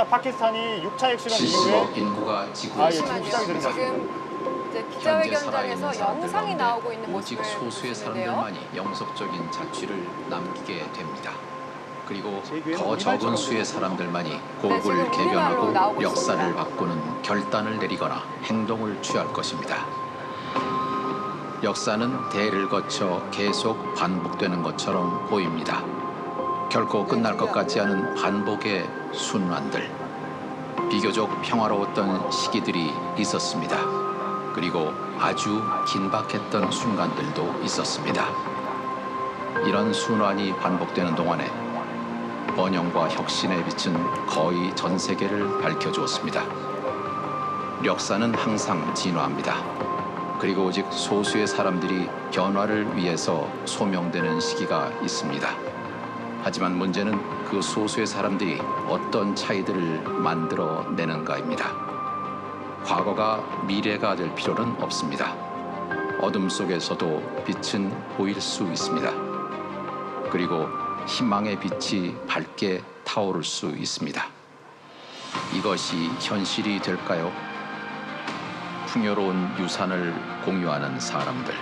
파키스탄이 6차 핵실험 70억 이후에 인구가 지구에 지금 시작이 됩니다. 지금 이제 현재 기자회견장에서 살아있는 사람들 영상이 가운데 나오고 있는 오직 모습을 소수의 보시는데요. 사람들만이 영속적인 자취를 남기게 됩니다. 그리고 제 귀에는 더 우리말처럼 적은 수의 들리네요. 사람들만이 지금 곡을 우리말로 개변하고 나오고 역사를 있습니다. 바꾸는 결단을 내리거나 행동을 취할 것입니다. 역사는 대를 거쳐 계속 반복되는 것처럼 보입니다. 결코 끝날 것 같지 않은 반복의 순환들. 비교적 평화로웠던 시기들이 있었습니다. 그리고 아주 긴박했던 순간들도 있었습니다. 이런 순환이 반복되는 동안에 번영과 혁신의 빛은 거의 전 세계를 밝혀주었습니다. 역사는 항상 진화합니다. 그리고 오직 소수의 사람들이 변화를 위해서 소명되는 시기가 있습니다. 하지만 문제는 그 소수의 사람들이 어떤 차이들을 만들어내는가입니다. 과거가 미래가 될 필요는 없습니다. 어둠 속에서도 빛은 보일 수 있습니다. 그리고 희망의 빛이 밝게 타오를 수 있습니다. 이것이 현실이 될까요? 풍요로운 유산을 공유하는 사람들.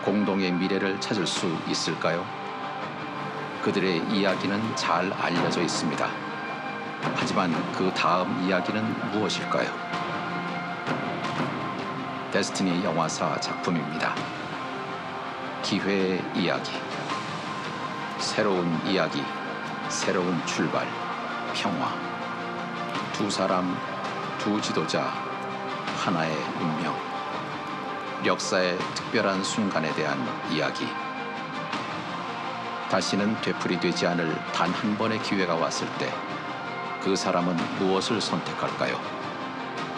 공동의 미래를 찾을 수 있을까요? 그들의 이야기는 잘 알려져 있습니다. 하지만 그 다음 이야기는 무엇일까요? 데스티니 영화사 작품입니다. 기회의 이야기. 새로운 이야기, 새로운 출발, 평화. 두 사람, 두 지도자, 하나의 운명. 역사의 특별한 순간에 대한 이야기. 다시는 되풀이되지 않을 단 한 번의 기회가 왔을 때 그 사람은 무엇을 선택할까요?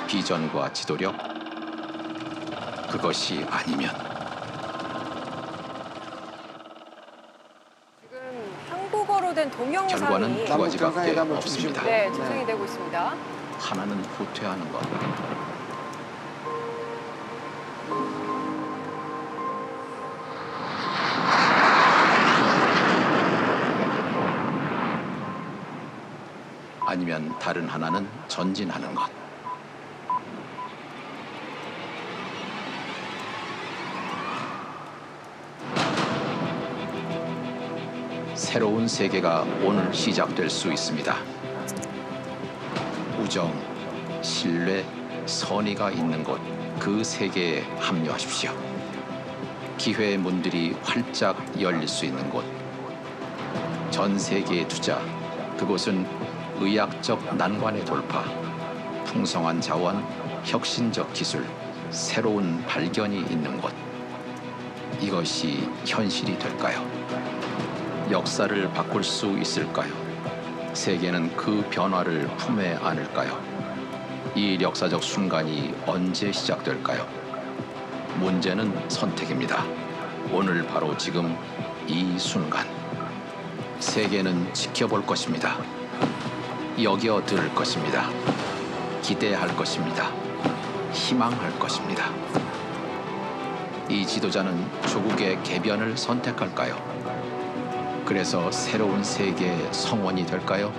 비전과 지도력? 그것이 아니면 지금 한국어로 된 결과는 동영상이 두 가지밖에 정상회담을 없습니다. 네, 재생이 되고 있습니다. 하나는 후퇴하는 것. 아니면 다른 하나는 전진하는 것. 새로운 세계가 오늘 시작될 수 있습니다. 우정, 신뢰, 선의가 있는 곳, 그 세계에 합류하십시오. 기회의 문들이 활짝 열릴 수 있는 곳. 전 세계의 투자, 그곳은 의학적 난관의 돌파, 풍성한 자원, 혁신적 기술, 새로운 발견이 있는 곳. 이것이 현실이 될까요? 역사를 바꿀 수 있을까요? 세계는 그 변화를 품에 안을까요? 이 역사적 순간이 언제 시작될까요? 문제는 선택입니다. 오늘 바로 지금 이 순간. 세계는 지켜볼 것입니다. 여겨들 것입니다. 기대할 것입니다. 희망할 것입니다. 이 지도자는 조국의 개변을 선택할까요? 그래서 새로운 세계의 성원이 될까요?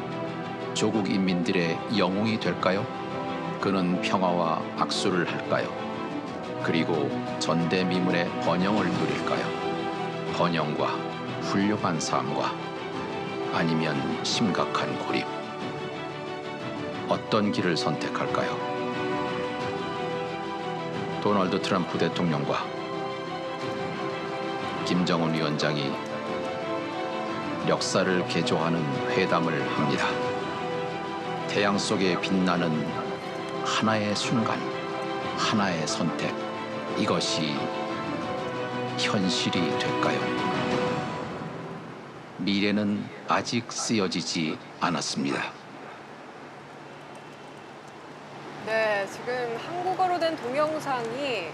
조국 인민들의 영웅이 될까요? 그는 평화와 악수를 할까요? 그리고 전대미문의 번영을 누릴까요? 번영과 훌륭한 삶과 아니면 심각한 고립. 어떤 길을 선택할까요? 도널드 트럼프 대통령과 김정은 위원장이 역사를 개조하는 회담을 합니다. 태양 속에 빛나는 하나의 순간, 하나의 선택. 이것이 현실이 될까요? 미래는 아직 쓰여지지 않았습니다. 네, 지금 한국어로 된 동영상이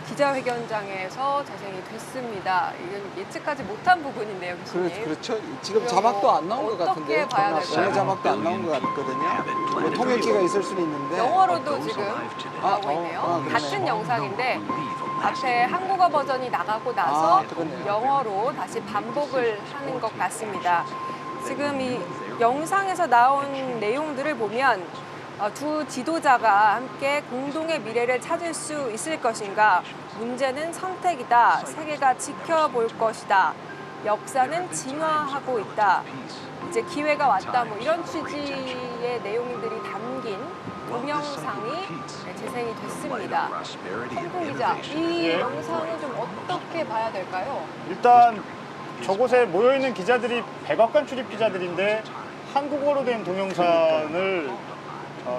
기자회견장에서 재생이 됐습니다. 이건 예측하지 못한 부분인데요, 교수님. 그렇죠. 지금 자막도 안 나온 것 같은데요. 어떻게 봐야 될까요? 전에 자막도 안 나온 것 같거든요. 뭐 통역기가 있을 수는 있는데. 영어로도 지금 나오고 있네요. 그러네. 같은 영상인데 앞에 한국어 버전이 나가고 나서 그러네요. 영어로 다시 반복을 하는 것 같습니다. 지금 이 영상에서 나온 내용들을 보면 두 지도자가 함께 공동의 미래를 찾을 수 있을 것인가? 문제는 선택이다. 세계가 지켜볼 것이다. 역사는 진화하고 있다. 이제 기회가 왔다. 뭐 이런 취지의 내용들이 담긴 동영상이 재생이 됐습니다. 성동 기자, 이 예. 영상을 좀 어떻게 봐야 될까요? 일단 저곳에 모여있는 기자들이 백악관 출입 기자들인데 한국어로 된 동영상을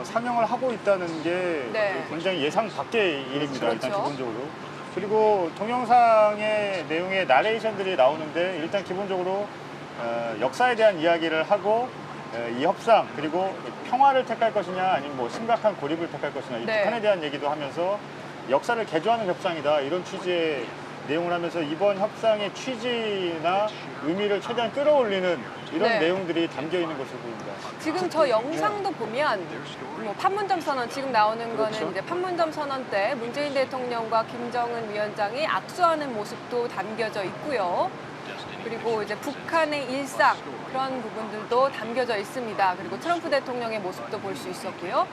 상영을 하고 있다는 게 네. 굉장히 예상 밖의 일입니다. 그렇죠. 일단 기본적으로. 그리고 동영상의 내용의 나레이션들이 나오는데 일단 기본적으로 역사에 대한 이야기를 하고 이 협상 그리고 평화를 택할 것이냐 아니면 뭐 심각한 고립을 택할 것이냐 이 네. 북한에 대한 얘기도 하면서 역사를 개조하는 협상이다 이런 취지의 내용을 하면서 이번 협상의 취지나 의미를 최대한 끌어올리는 이런 네. 내용들이 담겨 있는 것으로 보입니다. 지금 저 영상도 보면 뭐 판문점 선언 지금 나오는 거는 그렇죠. 이제 판문점 선언 때 문재인 대통령과 김정은 위원장이 악수하는 모습도 담겨져 있고요. 그리고 이제 북한의 일상 그런 부분들도 담겨져 있습니다. 그리고 트럼프 대통령의 모습도 볼 수 있었고요.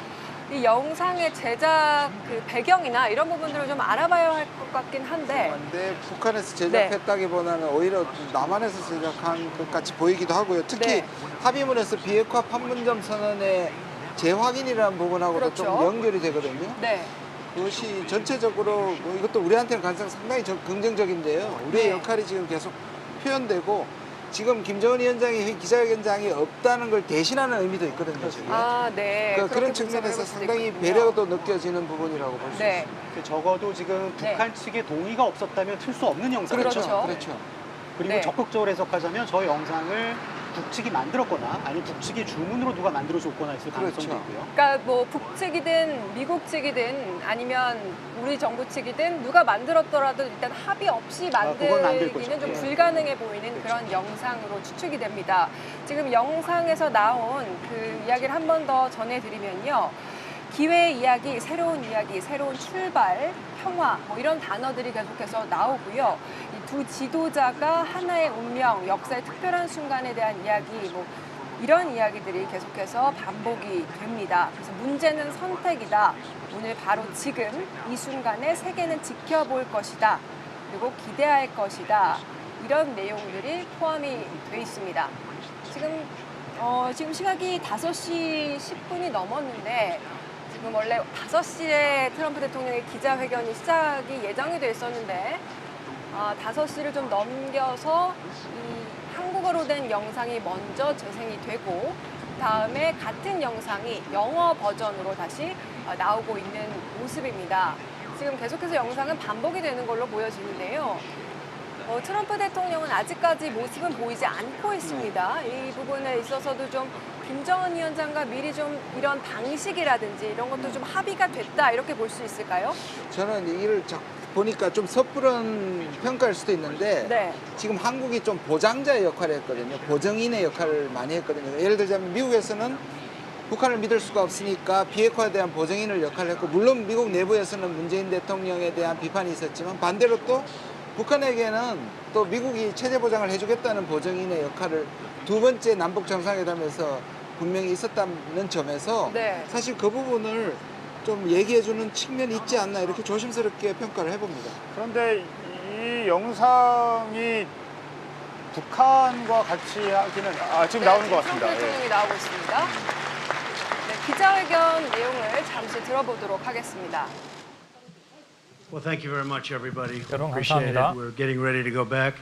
이 영상의 제작 그 배경이나 이런 부분들을 좀 알아봐야 할 것 같긴 한데 근데 북한에서 제작했다기보다는 오히려 남한에서 제작한 것 같이 보이기도 하고요. 특히 네. 합의문에서 비핵화 판문점 선언의 재확인이라는 부분하고도 그렇죠. 좀 연결이 되거든요. 네. 그것이 전체적으로 뭐 이것도 우리한테는 가능성 상당히 긍정적인데요. 우리의 네. 역할이 지금 계속 표현되고 지금 김정은 위원장이 기자회견장이 없다는 걸 대신하는 의미도 있거든요. 지금. 아, 네. 그러니까 그런 그렇게 측면에서 분석을 해볼 수도 상당히 있군요. 배려도 느껴지는 부분이라고 볼 수 네. 있습니다. 적어도 지금 네. 북한 측의 동의가 없었다면 틀 수 없는 영상이죠. 그렇죠. 그렇죠. 그리고 네. 적극적으로 해석하자면 저 영상을 북측이 만들었거나 아니면 북측이 주문으로 누가 만들어줬거나 있을 가능성도 그렇죠. 있고요. 그러니까 뭐 북측이든 미국 측이든 아니면 우리 정부 측이든 누가 만들었더라도 일단 합의 없이 그건 안될 만들기는 거죠. 좀 예. 불가능해 보이는 그런 영상으로 추측이 됩니다. 지금 영상에서 나온 그 이야기를 한 번 더 전해드리면요. 기회의 이야기, 새로운 출발, 평화 뭐 이런 단어들이 계속해서 나오고요. 이 두 지도자가 하나의 운명, 역사의 특별한 순간에 대한 이야기, 뭐 이런 이야기들이 계속해서 반복이 됩니다. 그래서 문제는 선택이다. 오늘 바로 지금 이 순간에 세계는 지켜볼 것이다. 그리고 기대할 것이다. 이런 내용들이 포함이 돼 있습니다. 지금 시각이 5시 10분이 넘었는데 지금 원래 5시에 트럼프 대통령의 기자회견이 시작이 예정이 돼 있었는데 5시를 좀 넘겨서 이 한국어로 된 영상이 먼저 재생이 되고 다음에 같은 영상이 영어 버전으로 다시 나오고 있는 모습입니다. 지금 계속해서 영상은 반복이 되는 걸로 보여지는데요. 트럼프 대통령은 아직까지 모습은 보이지 않고 있습니다. 이 부분에 있어서도 좀 김정은 위원장과 미리 좀 이런 방식이라든지 이런 것도 좀 합의가 됐다 이렇게 볼 수 있을까요? 저는 이를 보니까 좀 섣부른 평가일 수도 있는데 네. 지금 한국이 좀 보장자의 역할을 했거든요. 보정인의 역할을 많이 했거든요. 예를 들자면 미국에서는 북한을 믿을 수가 없으니까 비핵화에 대한 보정인을 역할을 했고 물론 미국 내부에서는 문재인 대통령에 대한 비판이 있었지만 반대로 또 북한에게는 또 미국이 체제 보장을 해주겠다는 보정인의 역할을 두 번째 남북 정상회담에서 분명히 있었다는 점에서 네. 사실 그 부분을 좀 얘기해주는 측면이 있지 않나 이렇게 조심스럽게 평가를 해봅니다. 그런데 이 영상이 북한과 같이 하기는 지금 나오는 것 같습니다. 트럼프 예. 대통령이 나오고 있습니다. 네, 기자회견 내용을 잠시 들어보도록 하겠습니다. Well, thank you very much, everybody. 여러분, Appreciate 감사합니다. it. We're getting ready to go back.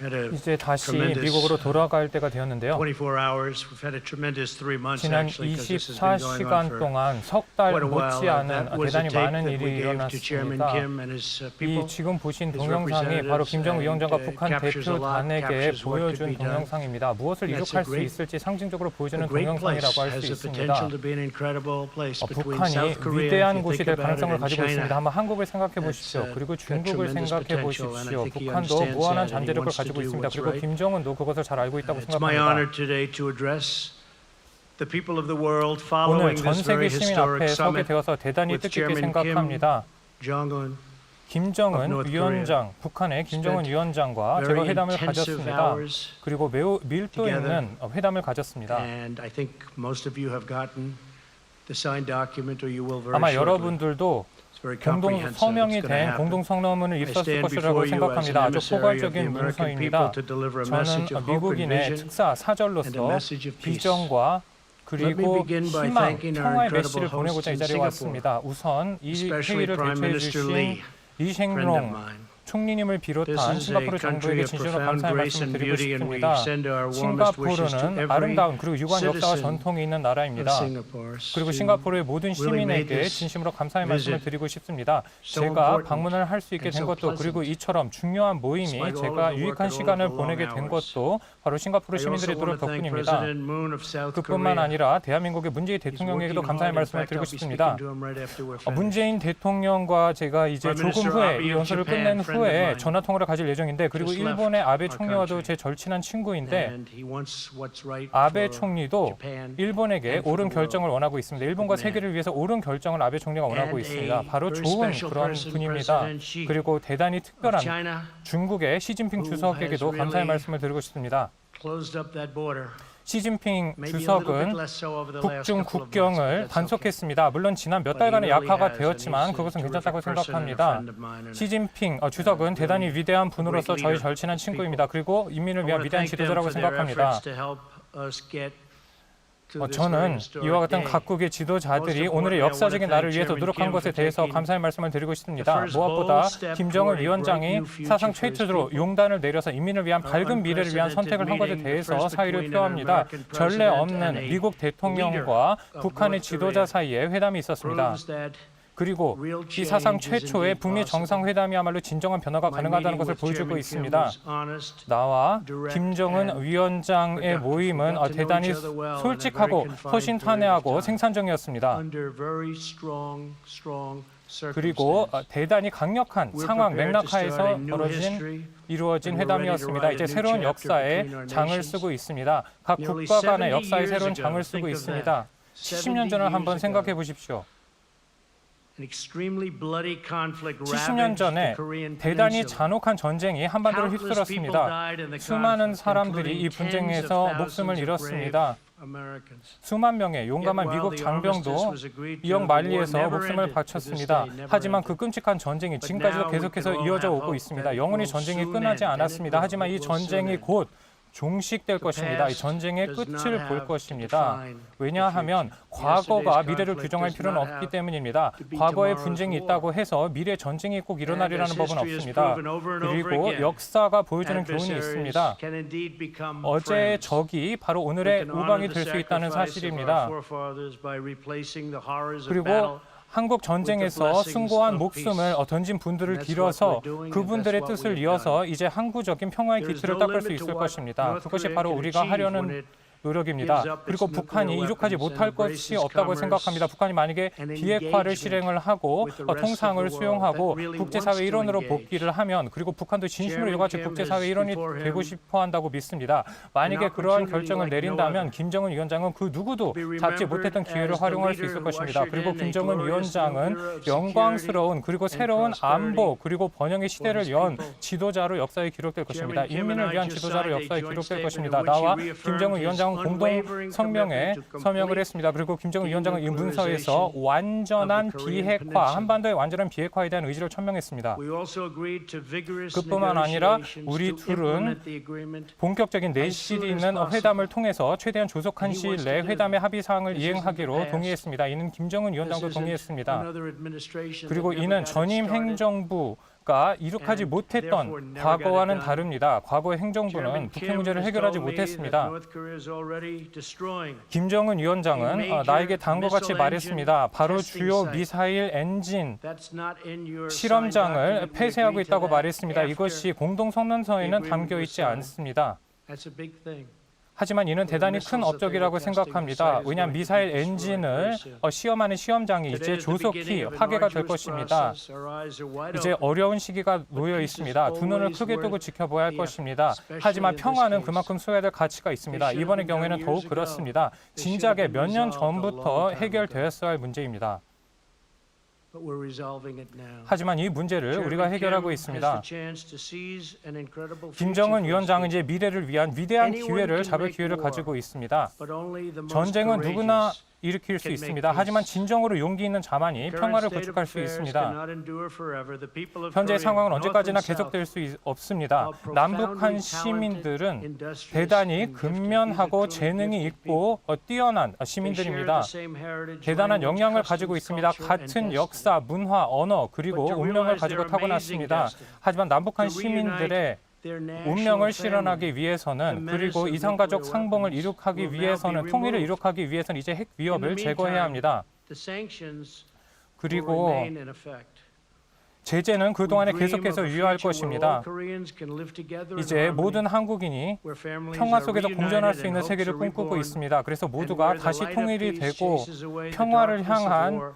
Had a 이제 다시 tremendous, 미국으로 돌아갈 때가 되었는데요. 24 hours. We've had a tremendous 3 months 지난 actually, because this has been going on 24시간 for 동안 석 달 quite a while. 못지않은 That was a 대단히 tape 많은 that 일이 we gave to Chairman 일어났습니다. Kim and his people. 이 지금 보신 his 동영상이 바로 김정은 위원장과 representatives, 북한 captures a lot, 대표단에게 captures what could 보여준 be done. 동영상입니다. 무엇을 That's a 이룩할 수 great- 있을지 상징적으로 A 보여주는 great place 동영상이라고 할 수 has the 있습니다. potential to be an incredible place between 북한이 South Korea, if 위대한 you 곳이 think 될 about it, 가능성을 and 가지고 있습니다. China. 한번 한국을 생각해 보십시오. That's, 그리고 got 중국을 tremendous 생각해 potential, and I 보십시오. think he 북한도 understands 무한한 that, and he 잠재력을 wants to 가지고 do 있습니다. what's 그리고 right. 김정은도 그것을 잘 알고 있다고 It's my honor 생각합니다. today to address the people of the world 오늘 following 전 this very 세계 시민 historic 앞에 서게 summit 되어서 대단히 with 뜻깊게 Chairman Kim 생각합니다. Jong-un 김정은 North 위원장, 북한의 김정은 spent 위원장과 very 제가 회담을 intensive 가졌습니다. hours 그리고 매우 밀도 together. 있는 회담을 가졌습니다. And I think most of you have gotten the signed document, or you will very 아마 shortly. 여러분들도 It's very 공동 comprehensive. 서명이 It's gonna 된 happen. 공동 성명문을 I 입수했을 stand 것이라고 before you as an 생각합니다. 아주 emissary of the 포괄적인 American 문서입니다. people to deliver a message 저는 of hope and 미국인의 vision 특사 and a 사절로서 message of peace. 비전과 Let me 그리고 begin by 희망, thanking our 평화의 incredible 메시지를 보내고자 이 hosts in 자리에 Singapore, 왔습니다. 우선 이 especially 회의를 Prime 개최해 Minister 주신 Lee, friend of 이생롱 mine. 총리님을 This 비롯한 is a 싱가포르 country 정부에게 of 진심으로 profound 감사의 grace 말씀을 and 드리고 beauty, and we 싶습니다. send our warmest wishes to 싱가포르는 every 아름다운 그리고 유구한 역사와 citizen 전통이 있는 of 나라입니다. Singapore. 그리고 to 싱가포르의 모든 really made 시민에게 this 진심으로 감사의 visit 말씀을 드리고 싶습니다. so 제가 important 방문을 할 수 있게 and 된 so 것도 그리고 pleasant 이처럼 중요한 모임이 despite all 제가 of the work 유익한 and all 시간을 of the long 보내게 된 hours. 것도 바로 싱가포르 I also 시민들의 노력 want to thank 덕분입니다. President Moon of South 그뿐만 Korea. 아니라 대한민국의 문재인 He's 대통령에게도 working 감사의 hard. In 말씀을 fact, 드리고 I'll be 싶습니다. speaking to him right after we're finished. 문재인 대통령과 제가 이제 Prime 조금 Minister 후에 Abe 이 of 연설을 Japan, 끝낸 friend of 후에 mine, 전화 통화를 가질 예정인데 그리고 just left 일본의 아베 our 총리와도 country. 제 절친한 친구인데 And he wants what's right 아베 for 총리도 Japan 일본에게 and for 옳은 the 결정을 원하고 있습니다. 일본과 man. 세계를 위해서 옳은 결정을 아베 총리가 원하고 And 있습니다. a 바로 very 좋은 special 그런 person, 분입니다. President Xi 그리고 대단히 of 특별한 China 중국의 시진핑 who 주석에게도 has 감사의 really 말씀을 드리고 싶습니다. closed up that border. 시진핑 Maybe a little bit 주석은 less so over the last 북중 couple of months, but 국경을 that's okay. 단속했습니다. 물론 지난 몇 But he 달간의 really 약화가 has, and 되었지만 he's a 그것은 terrific 괜찮다고 person and a 생각합니다. friend of mine, and 시진핑 주석은 대단히 위대한 분으로서 저희 절친한 친구입니다. 그리고 인민을 I 위한 want to 위대한 thank them 지도자라고 for their 생각합니다. efforts to help us get to this very 저는 historic 이와 같은 day. 각국의 지도자들이 오늘의 역사적인 날을 위해서 노력한 것에 대해서 감사의 말씀을 드리고 싶습니다. 무엇보다 김정은 위원장이 사상 최초로 용단을 내려서 인민을 위한 밝은 미래를 위한 선택을 한 것에 대해서 사의를 표합니다. 전례 없는 미국 대통령과 북한의 지도자 사이에 회담이 있었습니다. Proves that 그리고 이 사상 최초의 북미 정상회담이야말로 진정한 변화가 my 가능하다는 meeting 것을 with 보여주고 Chairman Kim 있습니다. was honest, 나와 direct, 김정은 and 위원장의 productive. 모임은 We got to know 대단히 each other well in a 솔직하고 very confined 허심탄회하고 period of time. 생산적이었습니다. under very strong 그리고 circumstances. 대단히 강력한 We're 상황 prepared to start 맥락하에서 a new 벌어진 history. 이루어진 and we're ready to 회담이었습니다. write 이제 a new 새로운 chapter 역사의 between our 장을 nations. 쓰고 있습니다. 각 Nearly 국가 간의 70 역사의 years 새로운 ago, 장을 쓰고 think of 있습니다. that. 70년 전을 70 한번 years 생각해 ago. 보십시오. An extremely bloody conflict 70년 ravaged 전에 the Korean 대단히 Peninsula. 잔혹한 전쟁이 한반도를 Countless people 휩쓸었습니다. died in the 수많은 conflict, 사람들이 이 including tens of 분쟁에서 thousands 목숨을 of 잃었습니다. brave Americans. 수만 명의 용감한 Yet while 미국 the 장병도 armistice was agreed to, 이역 the war 만리에서 never 목숨을 ended to this 바쳤습니다. day, never 하지만 ended. 그 끔찍한 전쟁이 But 지금까지도 now we 계속해서 can all 이어져 have 오고 hope 있습니다. that 영원히 it will 전쟁이 soon 끝나지 end, and it 않았습니다. will, 하지만 이 it will soon 전쟁이 end. 곧 종식될 The 것입니다. 이 past 전쟁의 does not 끝을 볼 have to 것입니다. define the 왜냐하면 future. 과거가 Yesterday's 미래를 conflict 규정할 does 필요는 not 없기 have 때문입니다. to be 과거에 tomorrow's 분쟁이 war. 있다고 해서 미래 전쟁이 꼭 일어나리라는 And as 법은 history has 없습니다. proven over and over 그리고 again, 역사가 보여주는 교훈이 adversaries 있습니다. can indeed become 어제의 friends. 적이 바로 We 오늘의 can honor 우방이 the 될 수 있다는 sacrifice of our 사실입니다. forefathers by replacing the horrors of 그리고 battle. 한국 전쟁에서 숭고한 목숨을 던진 분들을 길어서 그분들의 뜻을 이어서 이제 항구적인 평화의 기틀을 닦을 수 있을 것입니다. 그것이 바로 우리가 하려는 노력입니다. 그리고 북한이 이룩하지 못할 것이 없다고 생각합니다. 북한이 만약에 비핵화를 실행을 하고 통상을 수용하고 국제사회 일원으로 복귀를 하면 그리고 북한도 진심으로 이같이 국제사회 일원이 되고 싶어 한다고 믿습니다. 만약에 그러한 결정을 내린다면 김정은 위원장은 그 누구도 잡지 못했던 기회를 활용할 수 있을 것입니다. 그리고 김정은 위원장은 영광스러운 그리고 새로운 안보 그리고 번영의 시대를 연 지도자로 역사에 기록될 것입니다. 인민을 위한 지도자로 역사에 기록될 것입니다. 나와 김정은 위원장은 공동 성명에 서명을 했습니다. 그리고 김정은 위원장은 이 문서에서 완전한 비핵화, 한반도의 완전한 비핵화에 대한 의지를 천명했습니다. 그뿐만 아니라 우리 둘은 본격적인 내실이 있는 회담을 통해서 최대한 조속한 시일 내 회담의 합의 사항을 이행하기로 동의했습니다. 이는 김정은 위원장도 동의했습니다. 그리고 이는 전임 행정부가 이룩하지 못했던 과거와는 다릅니다. 과거의 행정부는 북핵 문제를 해결하지 못했습니다. 김정은 위원장은 나에게 다음과 같이 말했습니다. 바로 주요 미사일 엔진 실험장을 폐쇄하고 있다고 말했습니다. 이것이 공동성명서에는 담겨 있지 않습니다. 하지만 이는 대단히 큰 업적이라고 생각합니다. 왜냐하면 미사일 엔진을 시험하는 시험장이 이제 조속히 파괴가 될 것입니다. 이제 어려운 시기가 놓여 있습니다. 두 눈을 크게 뜨고 지켜봐야 할 것입니다. 하지만 평화는 그만큼 소화될 가치가 있습니다. 이번의 경우에는 더욱 그렇습니다. 진작에 몇 년 전부터 해결되었어야 할 문제입니다. but we're resolving it now. 하지만 이 문제를 우리가 해결하고 있습니다. 김정은 위원장은 이제 미래를 위한 위대한 기회를 잡을 기회를 가지고 있습니다. 전쟁은 누구나 일으킬 수 있습니다. 하지만 진정으로 용기 있는 자만이 평화를 구축할 수 있습니다. 현재 상황은 언제까지나 계속될 수 없습니다. 남북한 시민들은 대단히 근면하고 재능이 있고 뛰어난 시민들입니다. 대단한 역량을 가지고 있습니다. 같은 역사, 문화, 언어 그리고 운명을 가지고 타고났습니다. 하지만 남북한 시민들의 운명을 실현하기 위해서는 그리고 이산가족 상봉을 이룩하기 위해서는 통일을 이룩하기 위해서는 이제 핵 위협을 제거해야 합니다. 그리고 제재는 그동안에 계속해서 유효할 것입니다. 이제 모든 한국인이 평화 속에서 공존할 수 있는 세계를 꿈꾸고 있습니다. 그래서 모두가 다시 통일이 되고 평화를 향한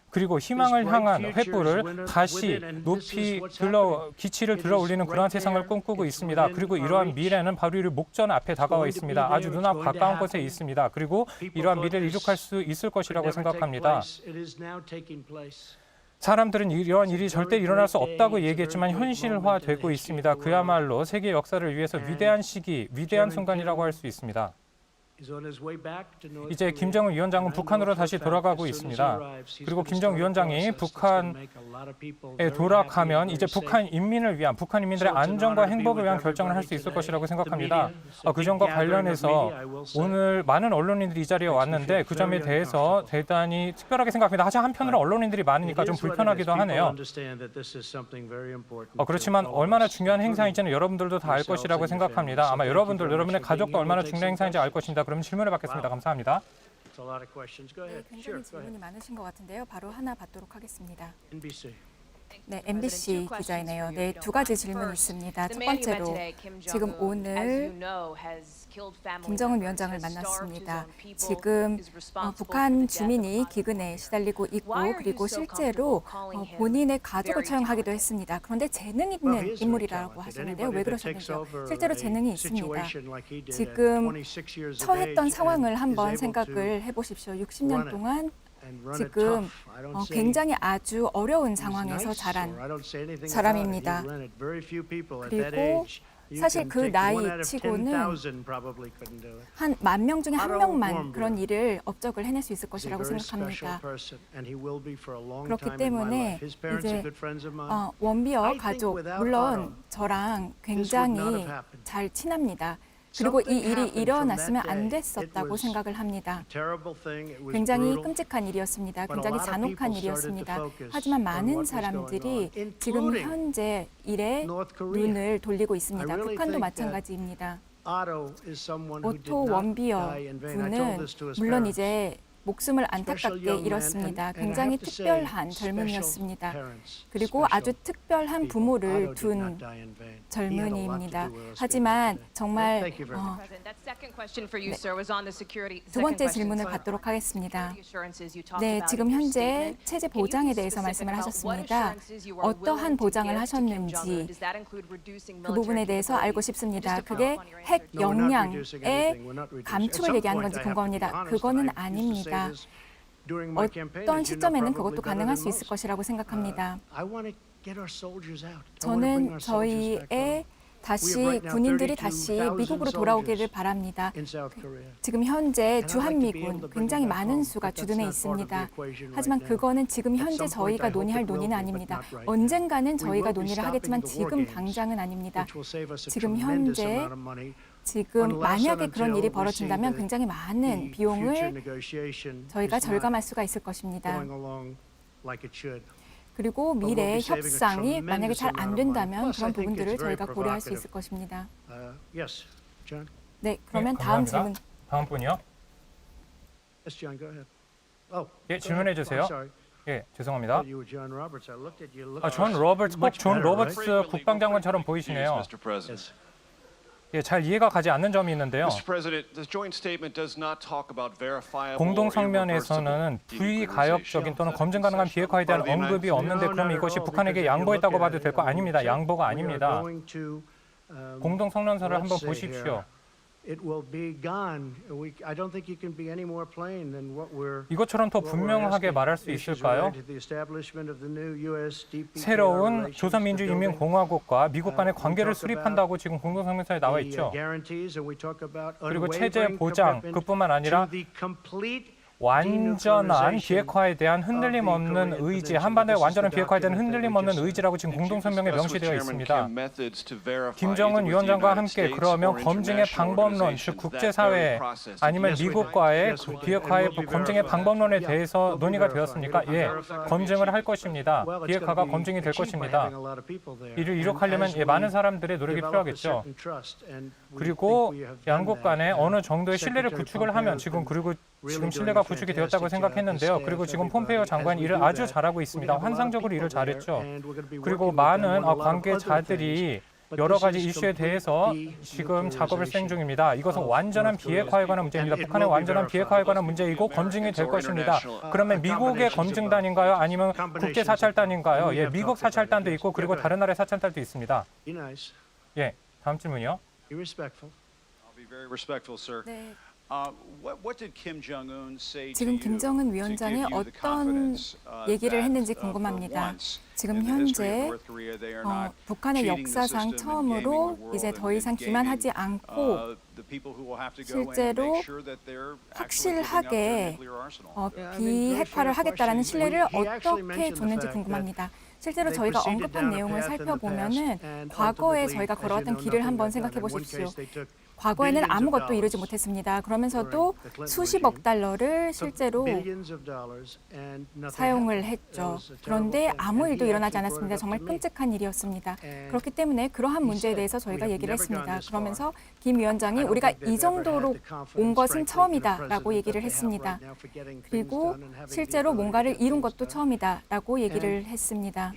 그리고 희망을 향한 횃불을 다시 높이 기치를 들어 올리는 그러한 세상을 꿈꾸고 있습니다. 그리고 이러한 미래는 바로 우리 목전 앞에 다가와 있습니다. 아주 눈앞 가까운 곳에 있습니다. 그리고 이러한 미래를 이룩할 수 있을 것이라고 생각합니다. 사람들은 이러한 일이 절대 일어날 수 없다고 얘기했지만 현실화되고 있습니다. 그야말로 세계 역사를 위해서 위대한 시기, 위대한 순간이라고 할 수 있습니다. 이제 김정은 위원장은 북한으로 다시 돌아가고 있습니다. 그리고 김정은 위원장이 북한에 돌아가면 이제 북한 인민을 위한, 북한 인민들의 안전과 행복을 위한 결정을 할 수 있을 것이라고 생각합니다. 그 점과 관련해서 오늘 많은 언론인들이 이 자리에 왔는데 그 점에 대해서 대단히 특별하게 생각합니다. 하지만 한편으로 언론인들이 많으니까 좀 불편하기도 하네요. 그렇지만 얼마나 중요한 행사인지는 여러분들도 다 알 것이라고 생각합니다. 아마 여러분의 가족도 얼마나 중요한 행사인지 알 것입니다. 그럼 질문을 받겠습니다. 감사합니다. 네, 굉장히 질문이 많으신 것 같은데요. 바로 하나 받도록 하겠습니다. 네, MBC 기자이네요. 네, 두 가지 질문이 있습니다. 첫 번째로 지금 오늘 김정은 위원장을 만났습니다. 지금 북한 주민이 기근에 시달리고 있고 그리고 실제로 본인의 가족을 처형하기도 했습니다. 그런데 재능 있는 인물이라고 하셨는데요. 왜 그러셨는지요? 실제로 재능이 있습니다. 지금 처했던 상황을 한번 생각을 해보십시오. 60년 동안 지금 굉장히 아주 어려운 상황에서 자란 사람입니다. 그리고 사실 그 나이 치고는 한 10,000명 중에 1명만 그런 일을 업적을 해낼 수 있을 것이라고 생각합니다. 그렇기 때문에 이제 원비어 가족, 물론 저랑 굉장히 잘 친합니다. 그리고 이 일이 일어났으면 안 됐었다고 생각을 합니다. 굉장히 끔찍한 일이었습니다. 굉장히 잔혹한 일이었습니다. 하지만 많은 사람들이 지금 현재 일에 눈을 돌리고 있습니다. 북한도 마찬가지입니다. 오토 원비어 군은 물론 이제 목숨을 안타깝게 잃었습니다. 굉장히 특별한 젊은이였습니다. 그리고 아주 특별한 부모를 둔 젊은이입니다. 하지만 정말 두 번째 질문을 받도록 하겠습니다. 네, 지금 현재 체제 보장에 대해서 말씀을 하셨습니다. 어떠한 보장을 하셨는지 그 부분에 대해서 알고 싶습니다. 그게 핵 역량의 감축을 얘기하는 건지 궁금합니다. 그거는 아닙니다. 어떤 시점에는 그것도 가능할 수 있을 것이라고 생각합니다. 저는 저희의 군인들이 다시 미국으로 돌아오기를 바랍니다. 지금 현재 주한미군 굉장히 많은 수가 주둔해 있습니다. 하지만 그거는 지금 현재 저희가 논의할 논의는 아닙니다. 언젠가는 저희가 논의를 하겠지만 지금 당장은 아닙니다. 지금 만약에 그런 일이 벌어진다면 굉장히 많은 비용을 저희가 절감할 수가 있을 것입니다. 그리고 미래 협상이 만약에 잘 안 된다면 그런 부분들을 저희가 고려할 수 있을 것입니다. 네, 그러면 다음 질문. 다음 분이요. 예, 질문해 주세요. 예, 죄송합니다. 존 로버츠, 꼭 존 로버츠 국방장관처럼 보이시네요. 예, 잘 이해가 가지 않는 점이 있는데요. 공동 성명에서는 불가역적인 또는 검증 가능한 비핵화에 대한 언급이 없는데 그럼 이것이 북한에게 양보했다고 봐도 될 거 아닙니다. 양보가 아닙니다. 공동 성명서를 한번 보십시오. it will be gone. I don't think you can be any more plain than what we're 이것처럼 더 분명하게 말할 수 있을까요? 새로운 조선민주인민공화국과 미국 간의 관계를 수립한다고 지금 공동성명서에 나와 있죠. 그리고 체제 보장, 그뿐만 아니라 완전한 비핵화에 대한 흔들림 없는 의지, 한반도의 완전한 비핵화에 대한 흔들림 없는 의지라고 지금 공동성명에 명시되어 있습니다. 김정은 위원장과 함께 그러면 검증의 방법론, 즉 국제사회 아니면 미국과의 비핵화의 검증의 방법론에 대해서 논의가 되었습니까? 예, 검증을 할 것입니다. 비핵화가 검증이 될 것입니다. 이를 이룩하려면 많은 사람들의 노력이 필요하겠죠. 그리고 양국 간에 어느 정도의 신뢰를 구축을 하면 지금 신뢰가 구축이 되었다고 생각했는데요. 그리고 지금 폼페이오 장관이 일을 아주 잘하고 있습니다. 환상적으로 일을 잘했죠. 그리고 많은 관계자들이 여러 가지 이슈에 대해서 지금 작업을 수행 중입니다. 이것은 완전한 비핵화에 관한 문제입니다. 북한의 완전한 비핵화에 관한 문제이고 검증이 될 것입니다. 그러면 미국의 검증단인가요? 아니면 국제사찰단인가요? 예, 미국 사찰단도 있고 그리고 다른 나라의 사찰단도 있습니다. 예, 다음 질문이요. 네. 지금 김정은 위원장이 어떤 얘기를 했는지 궁금합니다. 지금 현재 북한의 역사상 처음으로 이제 더 이상 기만하지 않고 실제로 확실하게 비핵화를 하겠다라는 신뢰를 어떻게 줬는지 궁금합니다. 실제로 저희가 언급한 내용을 살펴보면은 과거에 저희가 걸어왔던 길을 한번 생각해 보십시오. 과거에는 아무것도 이루지 못했습니다. 그러면서도 수십억 달러를 실제로 사용을 했죠. 그런데 아무 일도 일어나지 않았습니다. 정말 끔찍한 일이었습니다. 그렇기 때문에 그러한 문제에 대해서 저희가 얘기를 했습니다. 그러면서 김 위원장이 우리가 이 정도로 온 것은 처음이다라고 얘기를 했습니다. 그리고 실제로 뭔가를 이룬 것도 처음이다라고 얘기를 했습니다.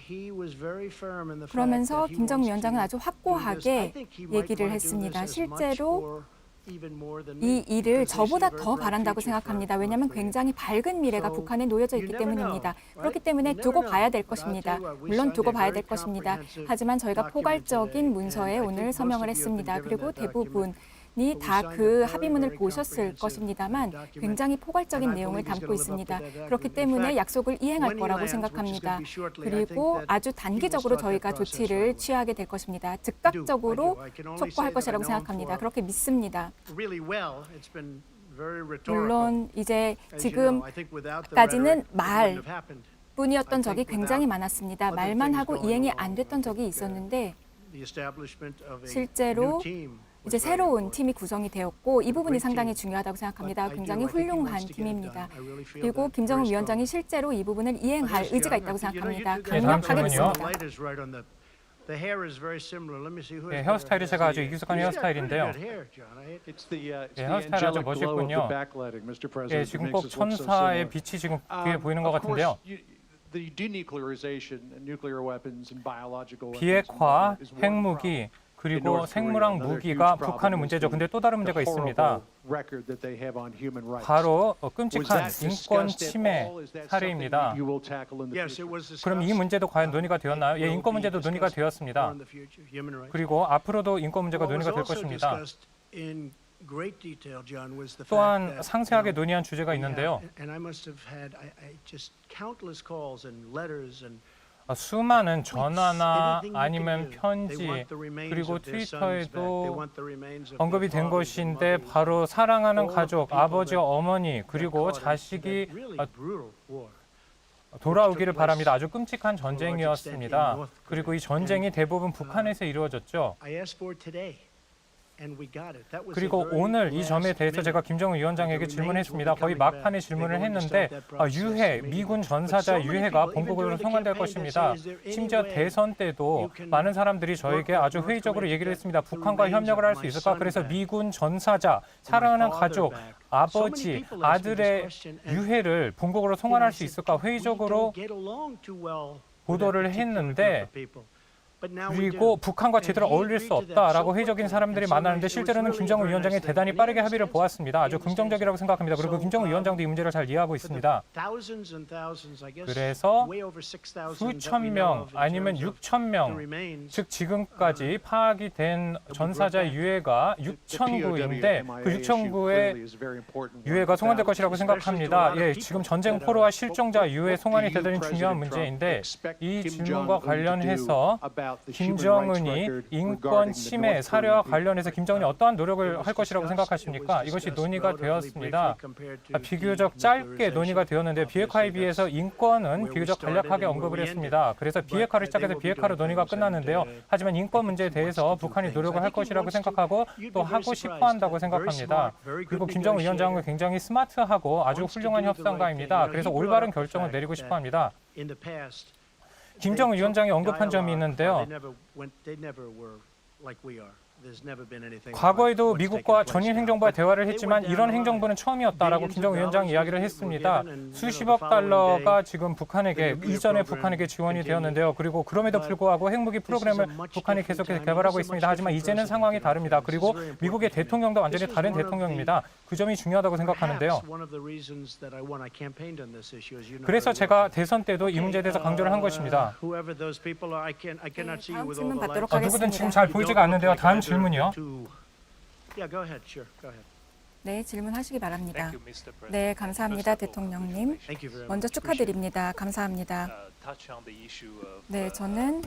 그러면서 김정은 위원장은 아주 확고하게 얘기를 했습니다. 실제로 이 일을 저보다 더 바란다고 생각합니다. 왜냐하면 굉장히 밝은 미래가 북한에 놓여져 있기 때문입니다. 그렇기 때문에 두고 봐야 될 것입니다. 물론 두고 봐야 될 것입니다. 하지만 저희가 포괄적인 문서에 오늘 서명을 했습니다. 그리고 대부분이 다 그 합의문을 보셨을 것입니다만 굉장히 포괄적인 내용을 담고 있습니다. 그렇기 때문에 약속을 이행할 거라고 생각합니다. 그리고 아주 단기적으로 저희가 조치를 취하게 될 것입니다. 즉각적으로 촉구할 것이라고 생각합니다. 그렇게 믿습니다. 물론 이제 지금까지는 말뿐이었던 적이 굉장히 많았습니다. 말만 하고 이행이 안 됐던 적이 있었는데 실제로 이제 새로운 팀이 구성이 되었고 이 부분이 상당히 중요하다고 생각합니다. 굉장히 훌륭한 팀입니다. 그리고 김정은 위원장이 실제로 이 부분을 이행할 의지가 있다고 생각합니다. 강력하게 믿습니다. 예, 헤어스타일이 제가 아주 익숙한 헤어스타일인데요. 예, 헤어스타일 아주 멋있군요. 예, 지금 꼭 천사의 빛이 지금 뒤에 보이는 것 같은데요. 비핵화, 핵무기, 그리고 생물학 무기가 북한의 문제죠. 근데 또 다른 문제가 있습니다. 바로 끔찍한 인권 침해 사례입니다. 그럼 이 문제도 과연 논의가 되었나요? 예, 인권 문제도 논의가 되었습니다. 그리고 앞으로도 인권 문제가 논의가 될 것입니다. 또한 상세하게 논의한 주제가 있는데요. 수많은 전화나 아니면 편지 그리고 트위터에도 언급이 된 것인데 바로 사랑하는 가족, 아버지와 어머니 그리고 자식이 돌아오기를 바랍니다. 아주 끔찍한 전쟁이었습니다. 그리고 이 전쟁이 대부분 북한에서 이루어졌죠. 그리고 오늘 이 점에 대해서 제가 김정은 위원장에게 질문했습니다. 거의 막판에 질문을 했는데 유해, 미군 전사자 유해가 본국으로 송환될 것입니다. 심지어 대선 때도 많은 사람들이 저에게 아주 회의적으로 얘기를 했습니다. 북한과 협력을 할 수 있을까? 그래서 미군 전사자, 사랑하는 가족, 아버지, 아들의 유해를 본국으로 송환할 수 있을까? 회의적으로 보도를 했는데 그리고 북한과 제대로 어울릴 수 없다라고 회의적인 사람들이 많았는데 실제로는 김정은 위원장이 대단히 빠르게 합의를 보았습니다. 아주 긍정적이라고 생각합니다. 그리고 김정은 위원장도 이 문제를 잘 이해하고 있습니다. 그래서 수천 명 아니면 6천 명, 즉 지금까지 파악이 된 전사자의 유해가 6,000구인데 그 6,000구의 유해가 송환될 것이라고 생각합니다. 예, 지금 전쟁 포로와 실종자 유해 송환이 대단히 중요한 문제인데 이 질문과 관련해서 김정은이 인권 침해 사례와 관련해서 김정은이 어떠한 노력을 할 것이라고 생각하십니까? 이것이 논의가 되었습니다. 비교적 짧게 논의가 되었는데 비핵화에 비해서 인권은 비교적 간략하게 언급을 했습니다. 그래서 비핵화를 시작해서 비핵화로 논의가 끝났는데요. 하지만 인권 문제에 대해서 북한이 노력을 할 것이라고 생각하고 또 하고 싶어 한다고 생각합니다. 그리고 김정은 위원장은 굉장히 스마트하고 아주 훌륭한 협상가입니다. 그래서 올바른 결정을 내리고 싶어 합니다. 김정은 위원장이 언급한 점이 있는데요. 과거에도 미국과 전임 행정부와 대화를 했지만 이런 행정부는 처음이었다라고 김정은 위원장이 이야기를 했습니다. 수십억 달러가 지금 북한에게 이전에 북한에게 지원이 되었는데요. 그리고 그럼에도 불구하고 핵무기 프로그램을 북한이 계속해서 개발하고 있습니다. 하지만 이제는 상황이 다릅니다. 그리고 미국의 대통령도 완전히 다른 대통령입니다. 그 점이 중요하다고 생각하는데요. 그래서 제가 대선 때도 이 문제에 대해서 강조를 한 것입니다. 다음 질문 받도록 하겠습니다. 누구든 지금 잘 보이지가 않는데요. 다음 질문이요. 네, 질문하시기 바랍니다. 네, 감사합니다, 대통령님. 먼저 축하드립니다. 감사합니다. 네, 저는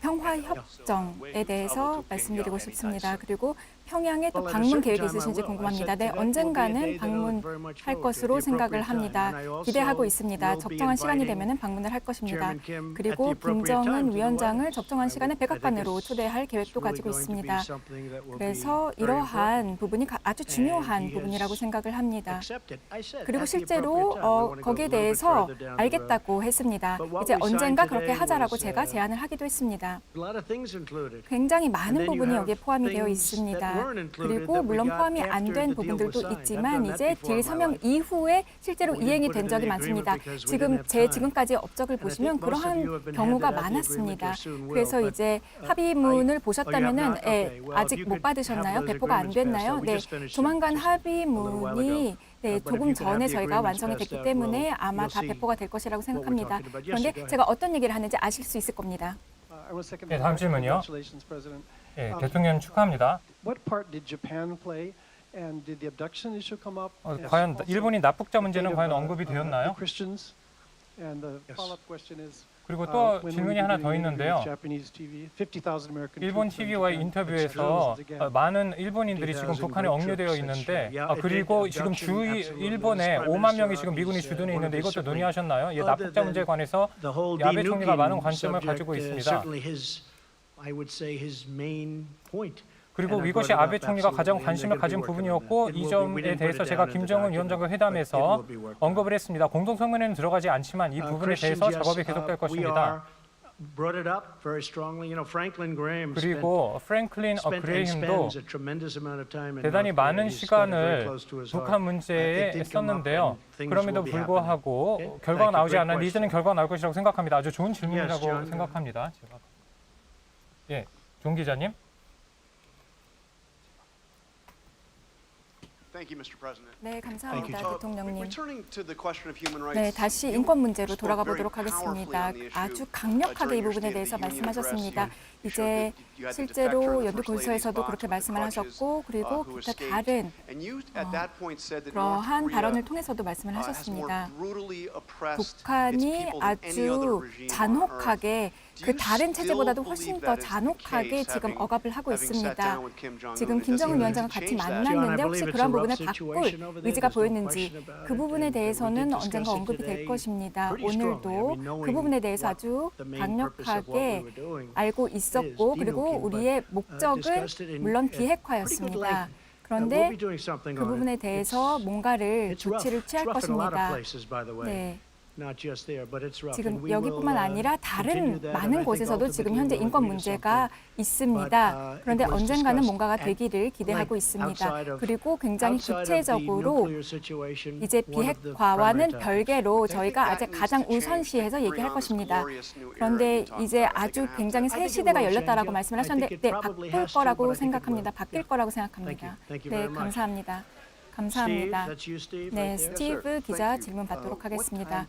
평화협정에 대해서 말씀드리고 싶습니다. 그리고 평양에 또 방문 계획이 있으신지 궁금합니다. 네, 언젠가는 방문할 것으로 생각을 합니다. 기대하고 있습니다. 적정한 시간이 되면 방문을 할 것입니다. 그리고 김정은 위원장을 적정한 시간에 백악관으로 초대할 계획도 가지고 있습니다. 그래서 이러한 부분이 아주 중요한 부분이라고 생각을 합니다. 그리고 실제로 거기에 대해서 알겠다고 했습니다. 이제 언젠가 그렇게 하자라고 제가 제안을 하기도 했습니다. 굉장히 많은 부분이 여기에 포함이 되어 있습니다. 그리고 물론 포함이 안 된 부분들도 있지만 이제 딜 서명 이후에 실제로 이행이 된 적이 많습니다. 지금까지 업적을 보시면 그러한 경우가 많았습니다. 그래서 이제 합의문을 보셨다면은 아직 못 받으셨나요? 배포가 안 됐나요? 네, 조만간 합의문이 조금 전에 저희가 완성이 됐기 때문에 아마 다 배포가 될 것이라고 생각합니다. 그런데 제가 어떤 얘기를 하는지 아실 수 있을 겁니다. 네, 다음 질문이요. 네, 대통령 축하합니다. 과연 일본인 납북자 문제는 과연 언급이 되었나요? 그리고 또 질문이 하나 더 있는데요. 일본 TV와의 인터뷰에서 많은 일본인들이 지금 북한에 억류되어 있는데 그리고 지금 일본에 5만 명이 지금 미군이 주둔해 있는데 이것도 논의하셨나요? 납북자 문제에 관해서 아베 총리가 많은 관점을 가지고 있습니다. 그리고 이것이 아베 총리가 가장 관심을 가진 부분이었고 이 점에 대해서 제가 김정은 위원장과 회담에서 언급을 했습니다. 공동성명에는 들어가지 않지만 이 부분에 대해서 작업이 계속될 것입니다. 그리고 프랭클린 그레이햄도 대단히 많은 시간을 북한 문제에 썼는데요. 그럼에도 불구하고 결과가 나오지 않았는데 이제는 결과가 나올 것이라고 생각합니다. 아주 좋은 질문이라고 생각합니다. 예, 종 기자님. 네, 감사합니다, 대통령님. 네, 다시 인권 문제로 돌아가 보도록 하겠습니다. 아주 강력하게 이 부분에 대해서 말씀하셨습니다. 이제 실제로 연두군수에서도 그렇게 말씀을 하셨고 그리고 기타 다른 그러한 발언을 통해서도 말씀을 하셨습니다. 북한이 아주 잔혹하게 그 다른 체제보다도 훨씬 더 잔혹하게 지금 억압을 하고 있습니다. 지금 김정은 위원장과 같이 만났는데 혹시 그런 부분을 바꿀 의지가 보였는지 그 부분에 대해서는 언젠가 언급이 될 것입니다. 오늘도 그 부분에 대해서 아주 강력하게 알고 있었고 그리고 우리의 목적은 물론 비핵화였습니다. 그런데 그 부분에 대해서 뭔가를 조치를 취할 것입니다. 네. 지금 여기뿐만 아니라 다른 많은 곳에서도 지금 현재 인권 문제가 있습니다. 그런데 언젠가는 뭔가가 되기를 기대하고 있습니다. 그리고 굉장히 구체적으로 이제 비핵화와는 별개로 저희가 아직 가장 우선시해서 얘기할 것입니다. 그런데 이제 아주 굉장히 새 시대가 열렸다라고 말씀을 하셨는데 네, 바꿀 거라고 생각합니다. 바뀔 거라고 생각합니다. 네, 감사합니다. 감사합니다. 네, 스티브 기자 질문 받도록 하겠습니다.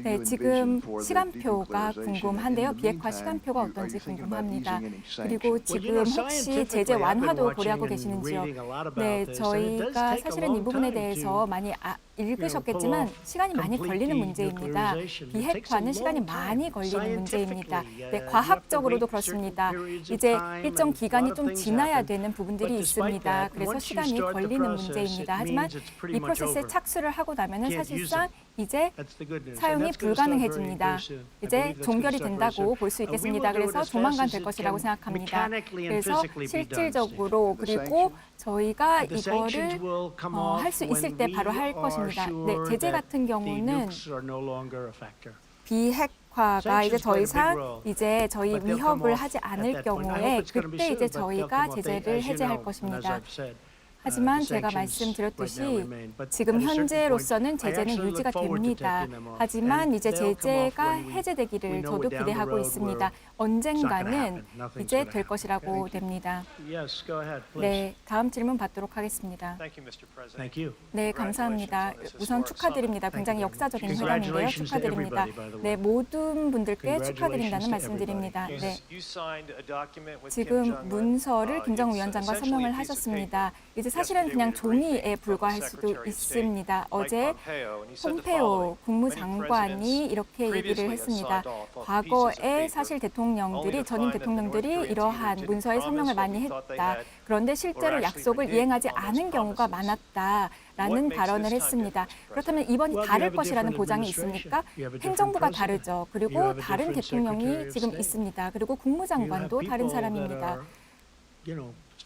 네, 지금 시간표가 궁금한데요. 비핵화 시간표가 어떤지 궁금합니다. 그리고 지금 혹시 제재 완화도 고려하고 계시는지요? 네, 저희가 사실은 이 부분에 대해서 많이 읽으셨겠지만 시간이 많이 걸리는 문제입니다. 비핵화는 시간이 많이 걸리는 문제입니다. 네, 과학적으로도 그렇습니다. 이제 일정 기간이 좀 지나야 되는 부분들이 있습니다. 그래서 시간이 걸리는 문제입니다. 하지만 이 프로세스에 착수를 하고 나면은 사실상 이제 사용이 불가능해집니다. 이제 종결이 된다고 볼 수 있겠습니다. 그래서 조만간 될 것이라고 생각합니다. 그래서 실질적으로 그리고 저희가 이거를 할 수 있을 때 바로 할 것입니다. 네, 제재 같은 경우는 비핵화가 이제 더 이상 이제 저희 위협을 하지 않을 경우에 그때 이제 저희가 제재를 해제할 것입니다. 하지만 제가 말씀드렸듯이 지금 현재로서는 제재는 유지가 됩니다. 하지만 이제 제재가 해제되기를 저도 기대하고 있습니다. 언젠가는 이제 될 것이라고 됩니다. 네, 다음 질문 받도록 하겠습니다. 네, 감사합니다. 우선 축하드립니다. 굉장히 역사적인 회담인데요. 축하드립니다. 네, 모든 분들께 축하드린다는 말씀드립니다. 네, 지금 문서를 김정은 위원장과 서명을 하셨습니다. 이제 사실은 그냥 종이에 불과할 수도 있습니다. 어제 폼페오 국무장관이 이렇게 얘기를 했습니다. 과거에 사실 대통령들이 전임 대통령들이 이러한 문서에 서명을 많이 했다. 그런데 실제로 약속을 이행하지 않은 경우가 많았다라는 발언을 했습니다. 그렇다면 이번이 다를 것이라는 보장이 있습니까? 행정부가 다르죠. 그리고 다른 대통령이 지금 있습니다. 그리고 국무장관도 다른 사람입니다.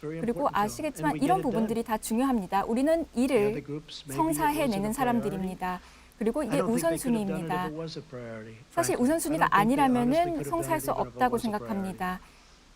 그리고 아시겠지만 이런 부분들이 다 중요합니다. 우리는 이를 성사해내는 사람들입니다. 그리고 이게 우선순위입니다. 사실 우선순위가 아니라면 성사할 수 없다고 생각합니다.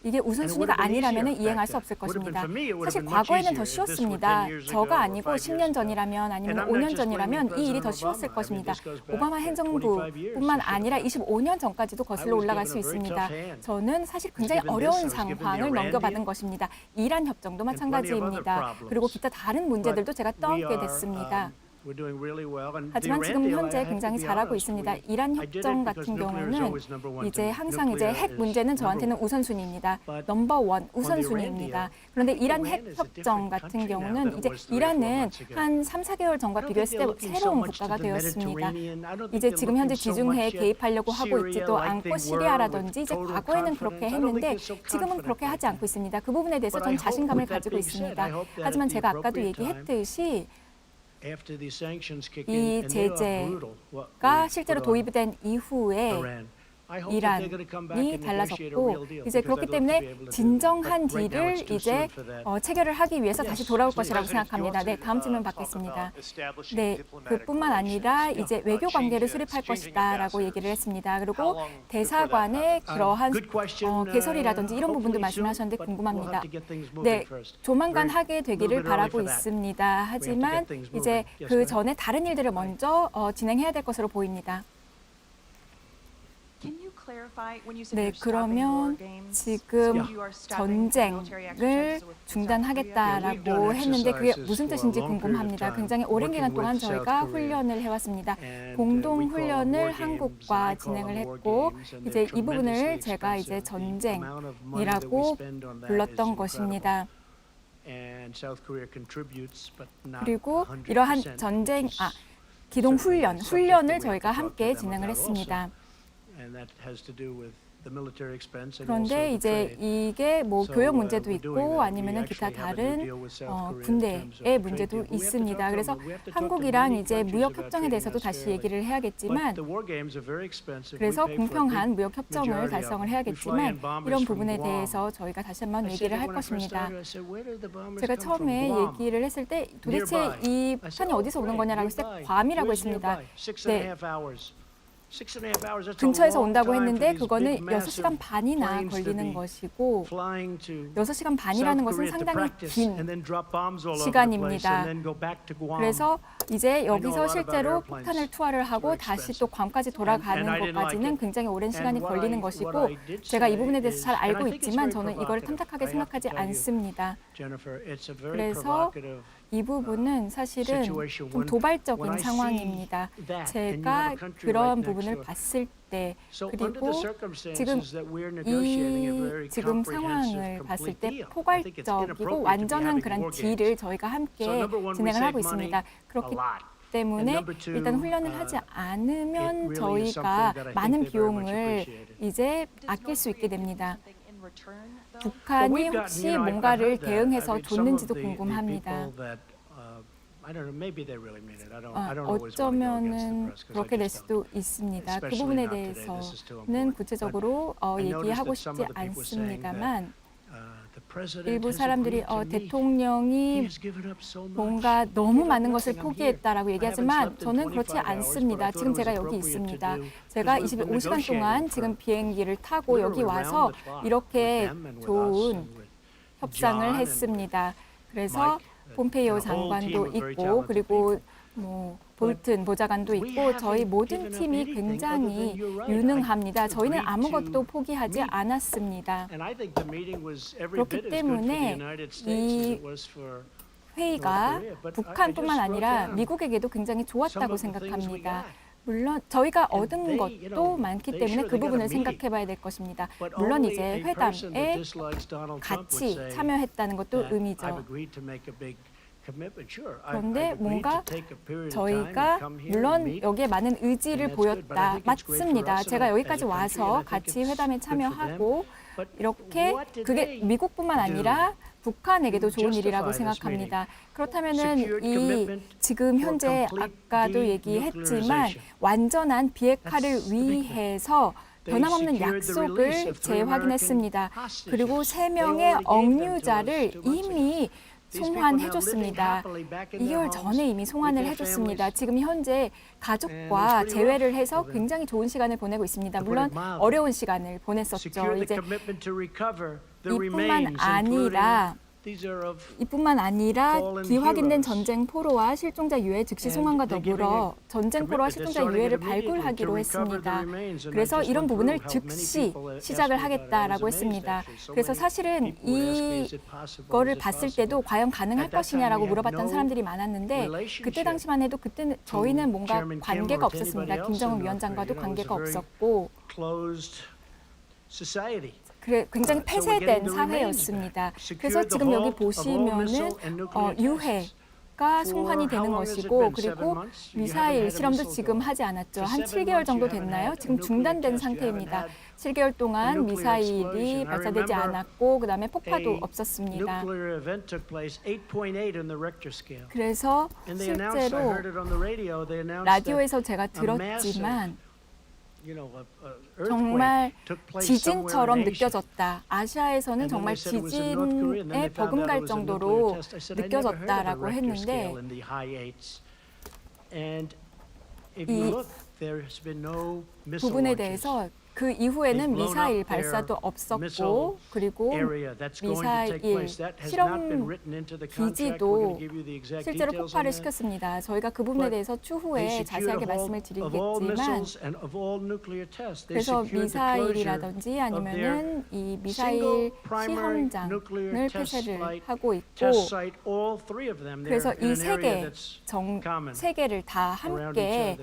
이게 우선순위가 아니라면 이행할 수 없을 것입니다. 사실 과거에는 더 쉬웠습니다. 저가 아니고 10년 전이라면 아니면 5년 전이라면 이 일이 더 쉬웠을 것입니다. 오바마 행정부뿐만 아니라 25년 전까지도 거슬러 올라갈 수 있습니다. 저는 사실 굉장히 어려운 상황을 넘겨받은 것입니다. 이란 협정도 마찬가지입니다. 그리고 기타 다른 문제들도 제가 떠안게 됐습니다. 하지만 지금 현재 굉장히 잘하고 있습니다. 이란 협정 같은 경우는 이제 항상 이제 핵 문제는 저한테는 우선순위입니다. 넘버원 우선순위입니다. 그런데 이란 핵 협정 같은 경우는 이제 이란은 한 3, 4개월 전과 비교했을 때 새로운 국가가 되었습니다. 이제 지금 현재 지중해에 개입하려고 하고 있지도 않고 시리아라든지 이제 과거에는 그렇게 했는데 지금은 그렇게 하지 않고 있습니다. 그 부분에 대해서 저는 자신감을 가지고 있습니다. 하지만 제가 아까도 얘기했듯이 이 제재가 실제로 도입된 이후에 이란이 달라졌고 이제 그렇기 때문에 진정한 딜을 이제 체결을 하기 위해서 다시 돌아올 것이라고 생각합니다. 네, 다음 질문 받겠습니다. 네, 그뿐만 아니라 이제 외교 관계를 수립할 것이다라고 얘기를 했습니다. 그리고 대사관의 그러한 개설이라든지 이런 부분도 말씀하셨는데 궁금합니다. 네, 조만간 하게 되기를 바라고 있습니다. 하지만 이제 그 전에 다른 일들을 먼저 진행해야 될 것으로 보입니다. 네, 그러면 지금 전쟁을 중단하겠다라고 했는데 그게 무슨 뜻인지 궁금합니다. 굉장히 오랜 기간 동안 저희가 훈련을 해왔습니다. 공동 훈련을 한국과 진행을 했고 이제 이 부분을 제가 이제 전쟁이라고 불렀던 것입니다. 그리고 이러한 기동 훈련을 저희가 함께 진행을 했습니다. 그런데 이제 이게 뭐 교역 문제도 있고 아니면은 기타 다른 군대의 문제도 있습니다. 그래서 한국이랑 이제 무역 협정에 대해서도 다시 얘기를 해야겠지만 그래서 공평한 무역 협정을 달성을 해야겠지만 이런 부분에 대해서 저희가 다시 한번 얘기를 할 것입니다. 제가 처음에 얘기를 했을 때 도대체 이 폭탄이 어디서 오는 거냐라고 했을 때 괌이라고 했습니다. 네. 근처에서 온다고 했는데 그거는 6시간 반이나 걸리는 것이고 6시간 반이라는 것은 상당히 긴 시간입니다. 그래서 이제 여기서 실제로 폭탄을 투하를 하고 다시 또 괌까지 돌아가는 것까지는 굉장히 오랜 시간이 걸리는 것이고 제가 이 부분에 대해서 잘 알고 있지만 저는 이걸 탐탁하게 생각하지 않습니다. 그래서 이 부분은 사실은 좀 도발적인 상황입니다. 제가 그런 부분을 봤을 때 그리고 지금 상황을 봤을 때 포괄적이고 완전한 그런 딜을 저희가 함께 진행을 하고 있습니다. 그렇기 때문에 일단 훈련을 하지 않으면 저희가 많은 비용을 이제 아낄 수 있게 됩니다. 북한이 혹시 뭔가를 대응해서 줬는지도 궁금합니다. 어쩌면은 그렇게 될 수도 있습니다. 그 부분에 대해서는 구체적으로 얘기하고 싶지 않습니다만 일부 사람들이 대통령이 뭔가 너무 많은 것을 포기했다라고 얘기하지만 저는 그렇지 않습니다. 지금 제가 여기 있습니다. 제가 25시간 동안 지금 비행기를 타고 여기 와서 이렇게 좋은 협상을 했습니다. 그래서 폼페이오 장관도 있고 그리고 볼튼 보좌관도 있고 저희 모든 팀이 굉장히 유능합니다. 저희는 아무것도 포기하지 않았습니다. 그렇기 때문에 이 회의가 북한뿐만 아니라 미국에게도 굉장히 좋았다고 생각합니다. 물론 저희가 얻은 것도 많기 때문에 그 부분을 생각해 봐야 될 것입니다. 물론 이제 회담에 같이 참여했다는 것도 의미죠. 그런데 뭔가 저희가 물론 여기에 많은 의지를 보였다. 맞습니다. 제가 여기까지 와서 같이 회담에 참여하고 이렇게 그게 미국뿐만 아니라 북한에게도 좋은 일이라고 생각합니다. 그렇다면은 이 지금 현재 아까도 얘기했지만 완전한 비핵화를 위해서 변함없는 약속을 재확인했습니다. 그리고 3명의 억류자를 이미 송환해줬습니다. 2개월 전에 이미 송환을 해줬습니다. 지금 현재 가족과 재회를 해서 굉장히 좋은 시간을 보내고 있습니다. 물론 어려운 시간을 보냈었죠. 이제 이뿐만 아니라 기확인된 전쟁 포로와 실종자 유해 즉시 송환과 더불어 전쟁 포로와 실종자 유해를 발굴하기로 했습니다. 그래서 이런 부분을 즉시 시작을 하겠다라고 했습니다. 그래서 사실은 이거를 봤을 때도 과연 가능할 것이냐라고 물어봤던 사람들이 많았는데 그때 당시만 해도 그때는 저희는 뭔가 관계가 없었습니다. 김정은 위원장과도 관계가 없었고 굉장히 폐쇄된 사회였습니다. 그래서 지금 여기 보시면은 유해가 송환이 되는 것이고 그리고 미사일 실험도 지금 하지 않았죠. 한 7개월 정도 됐나요? 지금 중단된 상태입니다. 7개월 동안 미사일이 발사되지 않았고 그다음에 폭파도 없었습니다. 그래서 실제로 라디오에서 제가 들었지만 정말 지진처럼 느껴졌다. 아시아에서는 정말 지진에 버금갈 정도로 느껴졌다라고 했는데 이 부분에 대해서 그 이후에는 미사일 발사도 없었고 그리고 미사일 실험 기지도 실제로 폭발을 시켰습니다. 저희가 그 부분에 대해서 추후에 자세하게 말씀을 드리겠지만 그래서 미사일이라든지 아니면은 이 미사일 시험장을 폐쇄를 하고 있고 그래서 이 세 개를 다 함께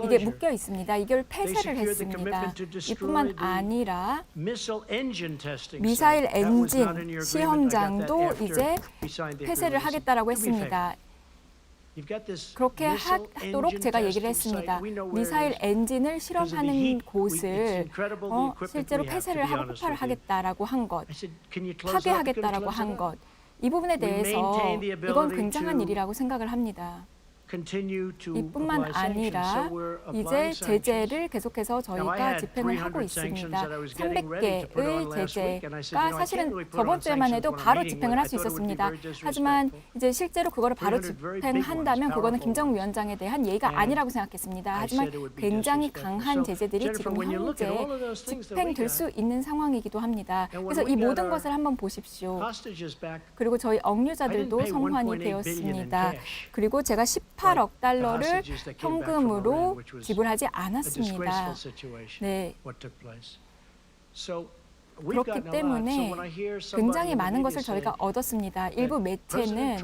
이게 묶여 있습니다. 이걸 폐쇄를 했습니다. 이뿐만 아니라 미사일 엔진 시험장도 이제 폐쇄를 하겠다라고 했습니다. 그렇게 하도록 제가 얘기를 했습니다. 미사일 엔진을 실험하는 곳을 실제로 폐쇄를 하고 폭발을 하겠다라고 한 것, 파괴하겠다라고 한 것, 이 부분에 대해서 이건 굉장한 일이라고 생각을 합니다. 이뿐만 아니라 이제 제재를 계속해서 저희가 집행을 하고 있습니다. 300개의 제재가 사실은 저번 주에만 해도 바로 집행을 할 수 있었습니다. 하지만 이제 실제로 그거를 바로 집행한다면 그거는 김정은 위원장에 대한 예의가 아니라고 생각했습니다. 하지만 굉장히 강한 제재들이 지금 현재 집행될 수 있는 상황이기도 합니다. 그래서 이 모든 것을 한번 보십시오. 그리고 저희 억류자들도 성환이 되었습니다. 그리고 제가 18억 달러를 현금으로 지불하지 않았습니다. 네. 그렇기 때문에 굉장히 많은 것을 저희가 얻었습니다. 일부 매체는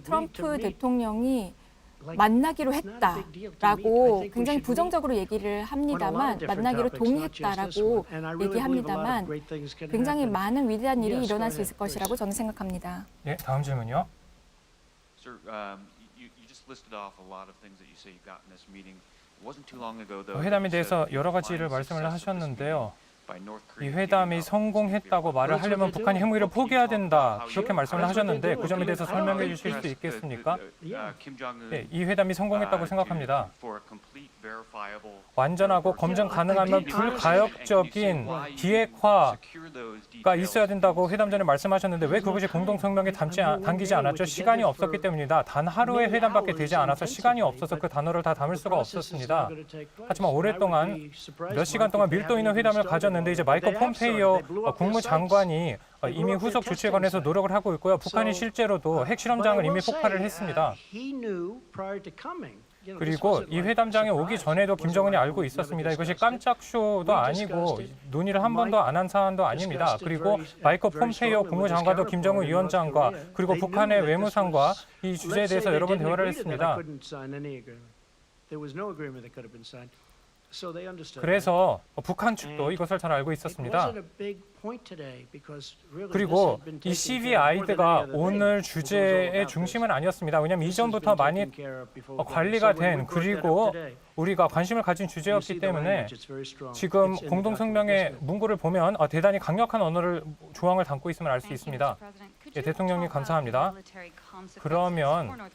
트럼프 대통령이 만나기로 했다라고 굉장히 부정적으로 얘기를 합니다만, 만나기로 동의했다라고 얘기합니다만 굉장히 많은 위대한 일이 일어날 수 있을 것이라고 저는 생각합니다. 네, 다음 질문요. 회담에 대해서 여러 가지를 말씀을 하셨는데요. 이 회담이 성공했다고 말을 하려면 북한이 핵무기를 포기해야 된다, 그렇게 말씀을 하셨는데 그 점에 대해서 설명해 주실 수 있겠습니까? 네, 이 회담이 성공했다고 생각합니다. 완전하고 검증 가능하면 불가역적인 비핵화가 있어야 된다고 회담 전에 말씀하셨는데 왜 그것이 공동성명에 담기지 않았죠? 시간이 없었기 때문입니다. 단 하루의 회담밖에 되지 않아서 시간이 없어서 그 단어를 다 담을 수가 없었습니다. 하지만 오랫동안 몇 시간 동안 밀도 있는 회담을 가졌는데 이제 마이클 폼페이오 국무장관이 이미 후속 조치에 관해서 노력을 하고 있고요. 북한이 실제로도 핵실험장을 이미 폭발을 했습니다. 그리고 이 회담장에 오기 전에도 김정은이 알고 있었습니다. 이것이 깜짝 쇼도 아니고 논의를 한 번도 안 한 사안도 아닙니다. 그리고 마이클 폼페이오 국무장관도 김정은 위원장과 그리고 북한의 외무상과 이 주제에 대해서 여러 번 대화를 했습니다. 그래서 북한 측도 이것을 잘 알고 있었습니다. 그리고 이 CVID가 오늘 주제의 중심은 아니었습니다. 왜냐하면 이전부터 많이 관리가 된, 그리고 우리가 관심을 가진 주제였기 때문에 지금 공동성명의 문구를 보면 대단히 강력한 언어를, 조항을 담고 있음을 알 수 있습니다. 예, 대통령님 감사합니다. 그러면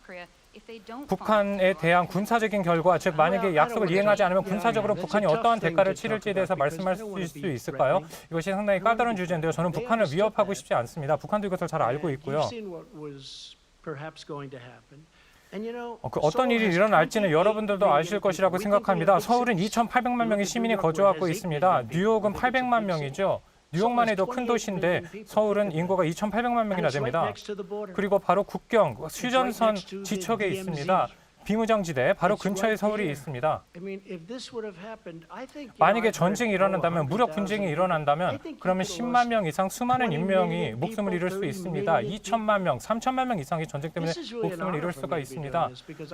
북한에 대한 군사적인 결과, 즉 만약에 약속을 이행하지 않으면 군사적으로 북한이 어떠한 대가를 치를지에 대해서 말씀하실 수 있을까요? 이것이 상당히 까다로운 주제인데요. 저는 북한을 위협하고 싶지 않습니다. 북한도 이것을 잘 알고 있고요. 어떤 일이 일어날지는 여러분들도 아실 것이라고 생각합니다. 서울은 2,800만 명의 시민이 거주하고 있습니다. 뉴욕은 800만 명이죠. 뉴욕만 해도 큰 도시인데 서울은 인구가 2,800만 명이나 됩니다. 그리고 바로 국경, 휴전선 지척에 있습니다. 비무장지대, 바로 근처에 서울이 있습니다. 만약에 전쟁이 일어난다면, 무력 분쟁이 일어난다면 그러면 10만 명 이상 수많은 인명이 목숨을 잃을 수 있습니다. 2천만 명, 3천만 명 이상이 전쟁 때문에 목숨을 잃을 수가 있습니다.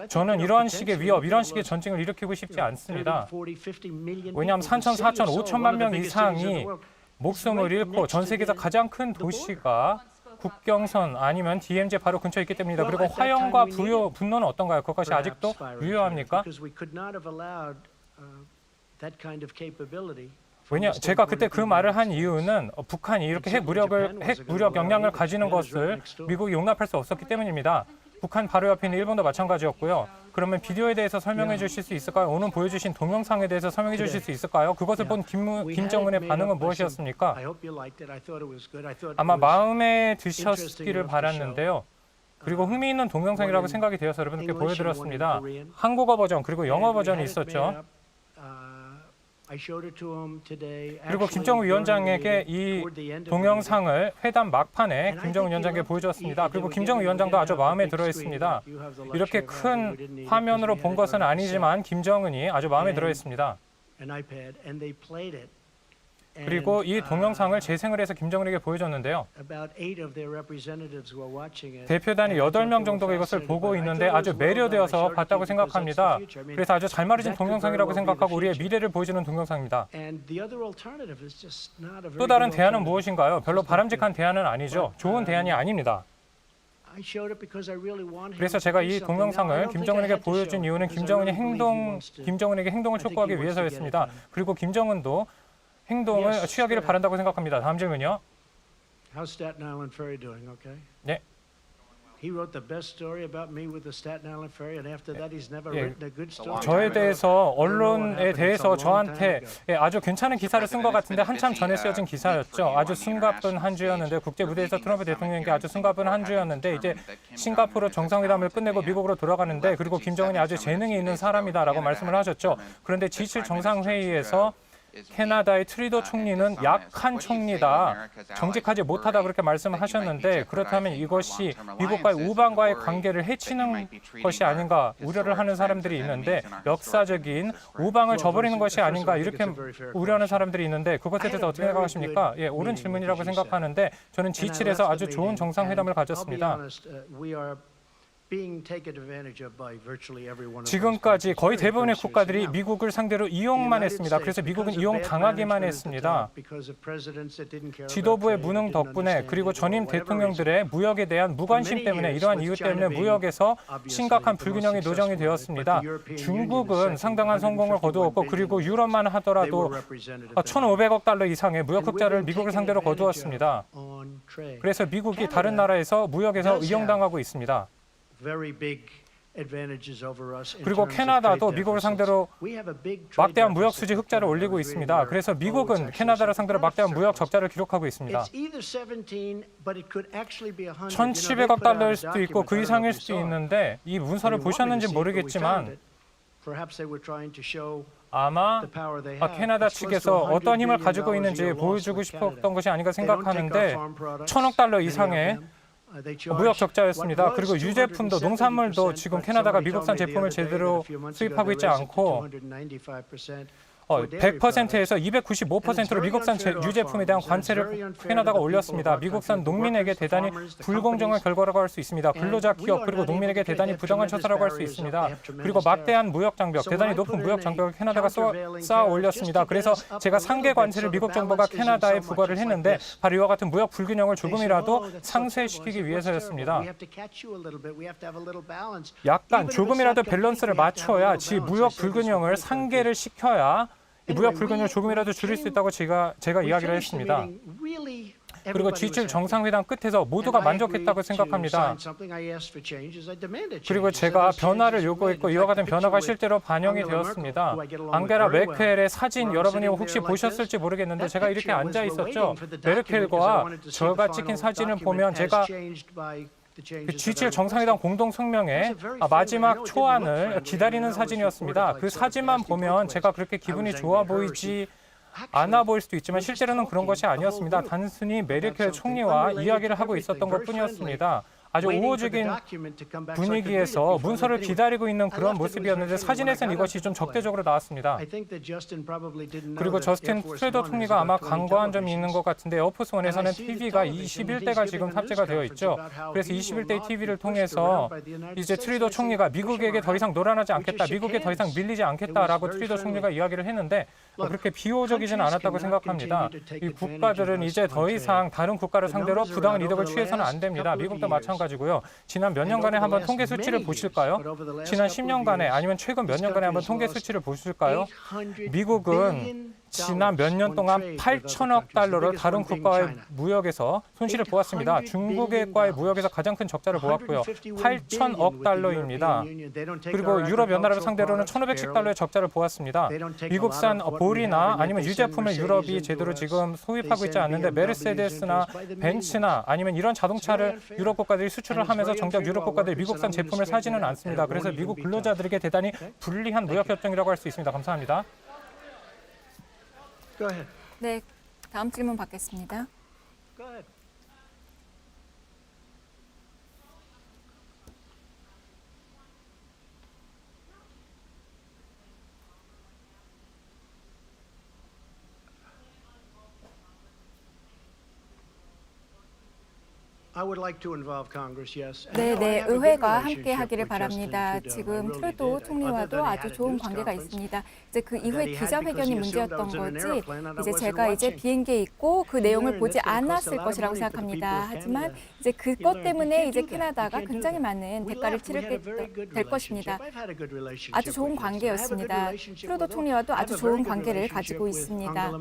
저는 이런 식의 위협, 이런 식의 전쟁을 일으키고 싶지 않습니다. 왜냐하면 3천, 4천, 5천만 명 이상이 목숨을 잃고 전 세계에서 가장 큰 도시가 국경선 아니면 DMZ 바로 근처에 있기 때문이다. 그리고 화형과 분노는 어떤가요? 그것이 아직도 유효합니까? 왜냐, 제가 그때 그 말을 한 이유는 북한이 이렇게 핵 무력 역량을 가지는 것을 미국이 용납할 수 없었기 때문입니다. 북한 바로 옆에 있는 일본도 마찬가지였고요. 그러면 비디오에 대해서 설명해 주실 수 있을까요? 오늘 보여주신 동영상에 대해서 설명해 주실 수 있을까요? 그것을 본 김정은의 반응은 무엇이었습니까? 아마 마음에 드셨기를 바랐는데요. 그리고 흥미있는 동영상이라고 생각이 되어서 여러분께 보여드렸습니다. 한국어 버전 그리고 영어 버전이 있었죠. 그리고 김정은 위원장에게 이 동영상을 회담 막판에 김정은 위원장에게 보여주었습니다. 그리고 김정은 위원장도 아주 마음에 들어했습니다. 이렇게 큰 화면으로 본 것은 아니지만 김정은이 아주 마음에 들어했습니다. 그리고 이 동영상을 재생을 해서 김정은에게 보여줬는데요. 대표단이 8명 정도가 이것을 보고 있는데 아주 매료되어서 봤다고 생각합니다. 그래서 아주 잘 만들어진 동영상이라고 생각하고 우리의 미래를 보여주는 동영상입니다. 또 다른 대안은 무엇인가요? 별로 바람직한 대안은 아니죠. 좋은 대안이 아닙니다. 그래서 제가 이 동영상을 김정은에게 보여준 이유는 김정은에게 행동을 촉구하기 위해서였습니다. 그리고 김정은도 행동을 취하기를 바란다고 생각합니다. 다음 질문요. 네. He wrote the best story about me with the Staten Island ferry, and after that, he's never written a good story. 저에 대해서 언론에 대해서 저한테 아주 괜찮은 기사를 쓴 것 같은데 한참 전에 쓰여진 기사였죠. 아주 숨가쁜 한 주였는데 국제 무대에서 트럼프 대통령에게 아주 숨가쁜 한 주였는데 이제 싱가포르 정상회담을 끝내고 미국으로 돌아가는데 그리고 김정은이 아주 재능이 있는 사람이다라고 말씀을 하셨죠. 그런데 G7 정상회의에서 캐나다의 트리도 총리는 약한 총리다, 정직하지 못하다 그렇게 말씀을 하셨는데 그렇다면 이것이 미국과의 우방과의 관계를 해치는 것이 아닌가 우려를 하는 사람들이 있는데 역사적인 우방을 저버리는 것이 아닌가 이렇게 우려하는 사람들이 있는데 그것에 대해서 어떻게 생각하십니까? 예, 옳은 질문이라고 생각하는데 저는 G7에서 아주 좋은 정상회담을 가졌습니다. 지금까지 거의 대부분의 국가들이 미국을 상대로 이용만 했습니다. 그래서 미국은 이용당하기만 했습니다. 지도부의 무능 덕분에 그리고 전임 대통령들의 무역에 대한 무관심 때문에 이러한 이유 때문에 무역에서 심각한 불균형이 노정이 되었습니다. 중국은 상당한 성공을 거두었고 그리고 유럽만 하더라도 1,500억 달러 이상의 무역 흑자를 미국을 상대로 거두었습니다. 그래서 미국이 다른 나라에서 무역에서 이용당하고 있습니다. 그리고 캐나다도 미국을 상대로 막대한 무역 수지 흑자를 올리고 있습니다. 그래서 미국은 캐나다를 상대로 막대한 무역 적자를 기록하고 있습니다. 1,700억 달러일 수도 있고 그 이상일 수도 있는데 이 문서를 보셨는지 모르겠지만 아마 캐나다 측에서 어떤 힘을 가지고 있는지 보여주고 싶었던 것이 아닌가 생각하는데 1,000억 달러 이상의 무역 적자였습니다. 그리고 유제품도 농산물도 지금 캐나다가 미국산 제품을 제대로 수입하고 있지 않고 100%에서 295%로 미국산 유제품에 대한 관세를 캐나다가 올렸습니다. 미국산 농민에게 대단히 불공정한 결과라고 할 수 있습니다. 근로자 기업 그리고 농민에게 대단히 부당한 처사라고 할 수 있습니다. 그리고 막대한 무역 장벽, 대단히 높은 무역 장벽을 캐나다가 쌓아 올렸습니다. 그래서 제가 상계 관세를 미국 정부가 캐나다에 부과를 했는데 바로 이와 같은 무역 불균형을 조금이라도 상쇄시키기 위해서였습니다. 약간 조금이라도 밸런스를 맞춰야 무역 불균형을 상계를 시켜야 무역 불균형을 조금이라도 줄일 수 있다고 제가 이야기를 했습니다. 그리고 G7 정상회담 끝에서 모두가 만족했다고 생각합니다. 그리고 제가 변화를 요구했고 이와 같은 변화가 실제로 반영이 되었습니다. 앙게라 메르켈의 사진 여러분이 혹시 보셨을지 모르겠는데 제가 이렇게 앉아 있었죠. 메르켈과 저가 찍힌 사진을 보면 제가 G7 정상회담 공동 성명의 마지막 초안을 기다리는 사진이었습니다. 그 사진만 보면 제가 그렇게 기분이 좋아 보이지 않아 보일 수도 있지만 실제로는 그런 것이 아니었습니다. 단순히 메르켈 총리와 이야기를 하고 있었던 것뿐이었습니다. 아주 우호적인 분위기에서 문서를 기다리고 있는 그런 모습이었는데 사진에서는 이것이 좀 적대적으로 나왔습니다. 그리고 저스틴 트루도 총리가 아마 간과한 점이 있는 것 같은데 에어포스원에서는 TV가 21대가 지금 탑재가 되어 있죠. 그래서 21대의 TV를 통해서 이제 트루도 총리가 미국에게 더 이상 놀아나지 않겠다, 미국에 더 이상 밀리지 않겠다라고 트루도 총리가 이야기를 했는데 그렇게 비호적이지는 않았다고 생각합니다. 이 국가들은 이제 더 이상 다른 국가를 상대로 부당한 이득을 취해서는 안 됩니다. 미국도 마찬가지고요. 지난 몇 년간의 한번 통계 수치를 보실까요? 지난 10년간에 아니면 최근 몇 년간의 한번 통계 수치를 보실까요? 미국은 지난 몇 년 동안 8천억 달러를 다른 국가와의 무역에서 손실을 보았습니다. 중국과의 무역에서 가장 큰 적자를 보았고요. 8천억 달러입니다. 그리고 유럽 연나라를 상대로는 1,500억 달러의 적자를 보았습니다. 미국산 볼이나 아니면 유제품을 유럽이 제대로 지금 소입하고 있지 않는데 메르세데스나 벤츠나 아니면 이런 자동차를 유럽 국가들이 수출을 하면서 정작 유럽 국가들이 미국산 제품을 사지는 않습니다. 그래서 미국 근로자들에게 대단히 불리한 무역 협정이라고 할 수 있습니다. 감사합니다. 네, 다음 질문 받겠습니다. 네, 의회가 함께 하기를 바랍니다. 지금 트루도 총리와도 아주 좋은 관계가 있습니다. 이제 그 이후에 기자회견이 문제였던 거지, 이제 제가 이제 비행기에 있고 그 내용을 보지 않았을 것이라고 생각합니다. 하지만 이제 그것 때문에 이제 캐나다가 굉장히 많은 대가를 치르게 될 것입니다. 아주 좋은 관계였습니다. 트루도 총리와도 아주 좋은 관계를 가지고 있습니다.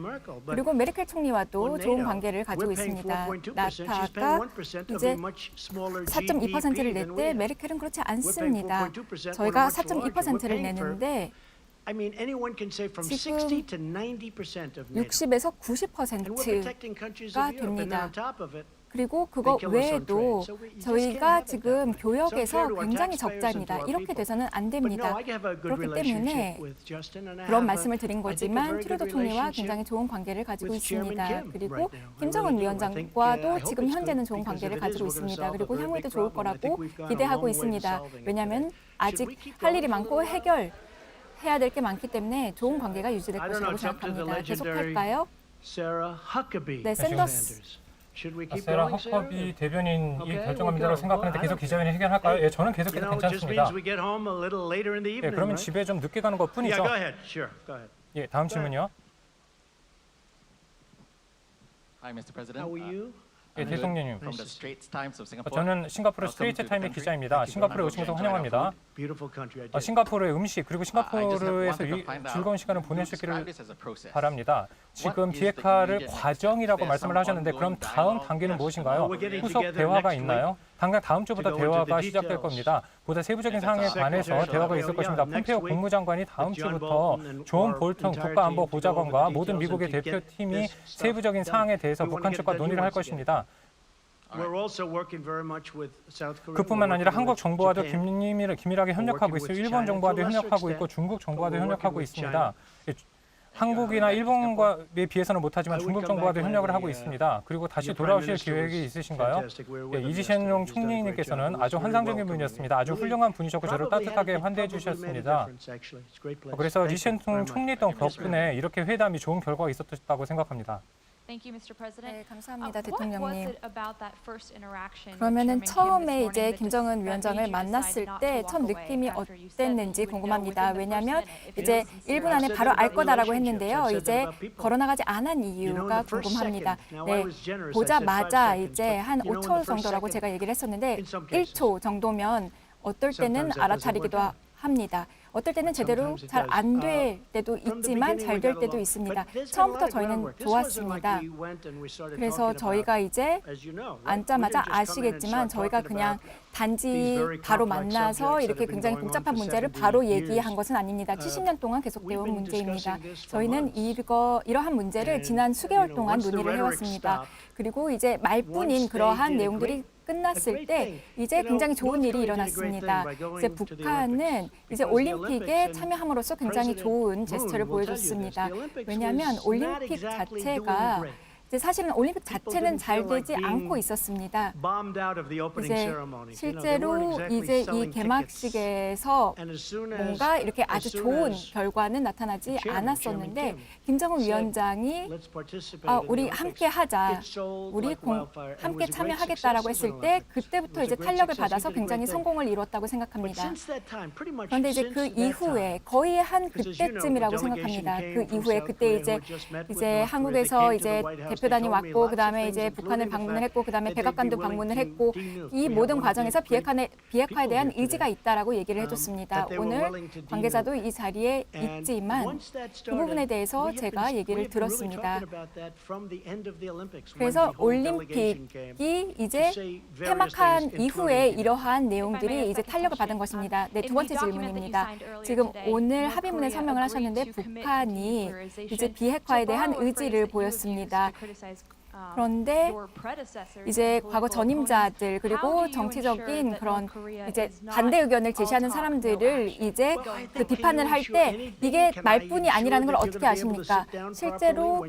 그리고 메르켈 총리와도 좋은 관계를 가지고 있습니다. 나타가 이제 4.2%를 낼 때 메르켈은 그렇지 않습니다. 저희가 4.2%를 내는데 지금 60에서 90%가 됩니다. 그리고 그거 외에도 저희가 지금 교역에서 굉장히 적자입니다. 이렇게 돼서는 안 됩니다. 그렇기 때문에 그런 말씀을 드린 거지만 트루도 총리와 굉장히 좋은 관계를 가지고 있습니다. 그리고 김정은 위원장과도 지금 현재는 좋은 관계를 가지고 있습니다. 그리고 향후에도 좋을 거라고 기대하고 있습니다. 왜냐하면 아직 할 일이 많고 해결해야 될 게 많기 때문에 좋은 관계가 유지될 것이라고 생각합니다. 계속할까요? 네, 샌더스. 세라 허커비 대변인이 결정합니다라고 생각하는데 계속 기자회견 해결할까요? 예, 저는 계속해도 괜찮습니다. 예, 그러면 집에 좀 늦게 가는 것뿐이죠. 예, 다음 질문요. 예, 대통령님. 저는 싱가포르 스트레이트 타임의 기자입니다. 싱가포르에 오신 것을 환영합니다. 싱가포르의 음식 그리고 싱가포르에서 즐거운 시간을 보내시기를 바랍니다. 지금 비핵화를 과정이라고 말씀을 하셨는데 그럼 다음 단계는 무엇인가요? 후속 대화가 있나요? 당장 다음 주부터 대화가 시작될 겁니다. 보다 세부적인 사항에 관해서 대화가 있을 것입니다. 폼페이오 국무장관이 다음 주부터 존 볼턴 국가안보보좌관과 모든 미국의 대표팀이 세부적인 사항에 대해서 북한 측과 논의를 할 것입니다. 그뿐만 아니라 한국 정부와도 긴밀하게 협력하고 있어요. 일본 정부와도 협력하고 있고 중국 정부와도 협력하고 있습니다. 한국이나 일본에 비해서는 못하지만 중국 정부와도 협력을 하고 있습니다. 그리고 다시 돌아오실 계획이 있으신가요? 예, 이지셴롱 총리님께서는 아주 환상적인 분이었습니다. 아주 훌륭한 분이셨고 저를 따뜻하게 환대해 주셨습니다. 그래서 리셴롱 총리 덕분에 이렇게 회담이 좋은 결과가 있었다고 생각합니다. 네, 감사합니다, 대통령님. 그러면은 처음에 이제 김정은 위원장을 만났을 때 첫 느낌이 어땠는지 궁금합니다. 왜냐하면 이제 1분 안에 바로 알 거다라고 했는데요. 이제 걸어나가지 않은 이유가 궁금합니다. 네, 보자마자 이제 한 5초 정도라고 제가 얘기를 했었는데 1초 정도면 어떨 때는 알아차리기도 합니다. 어떨 때는 제대로 잘 안 될 때도 있지만 잘 될 때도 있습니다. 처음부터 저희는 좋았습니다. 그래서 저희가 이제 앉자마자 아시겠지만 저희가 그냥 단지 바로 만나서 이렇게 굉장히 복잡한 문제를 바로 얘기한 것은 아닙니다. 70년 동안 계속되어 온 문제입니다. 저희는 이러한 문제를 지난 수개월 동안 논의를 해왔습니다. 그리고 이제 말뿐인 그러한 내용들이 끝났을 때 이제 굉장히 좋은 일이 일어났습니다. 이제 북한은 이제 올림픽에 참여함으로써 굉장히 좋은 제스처를 보여줬습니다. 왜냐하면 올림픽 자체가 이제 사실은 올림픽 자체는 잘 되지 않고 있었습니다. 이제 실제로 이제 이 개막식에서 뭔가 이렇게 아주 좋은 결과는 나타나지 않았었는데 김정은 위원장이 우리 함께 하자, 우리 함께 참여하겠다라고 했을 때 그때부터 이제 탄력을 받아서 굉장히 성공을 이뤘다고 생각합니다. 그런데 이제 그 이후에 거의 한 그때쯤이라고 생각합니다. 그 이후에 그때 이제 한국에서 이제 대표단이 왔고 그다음에 이제 북한을 방문을 했고 그다음에 백악관도 방문을 했고 이 모든 과정에서 비핵화에 대한 의지가 있다라고 얘기를 해줬습니다. 오늘 관계자도 이 자리에 있지만 그 부분에 대해서 제가 얘기를 들었습니다. 그래서 올림픽이 이제 폐막한 이후에 이러한 내용들이 이제 탄력을 받은 것입니다. 네, 두 번째 질문입니다. 지금 오늘 합의문에 서명을 하셨는데 북한이 이제 비핵화에 대한 의지를 보였습니다. 그런데 이제 과거 전임자들 그리고 정치적인 그런 이제 반대 의견을 제시하는 사람들을 이제 그 비판을 할 때 이게 말뿐이 아니라는 걸 어떻게 아십니까? 실제로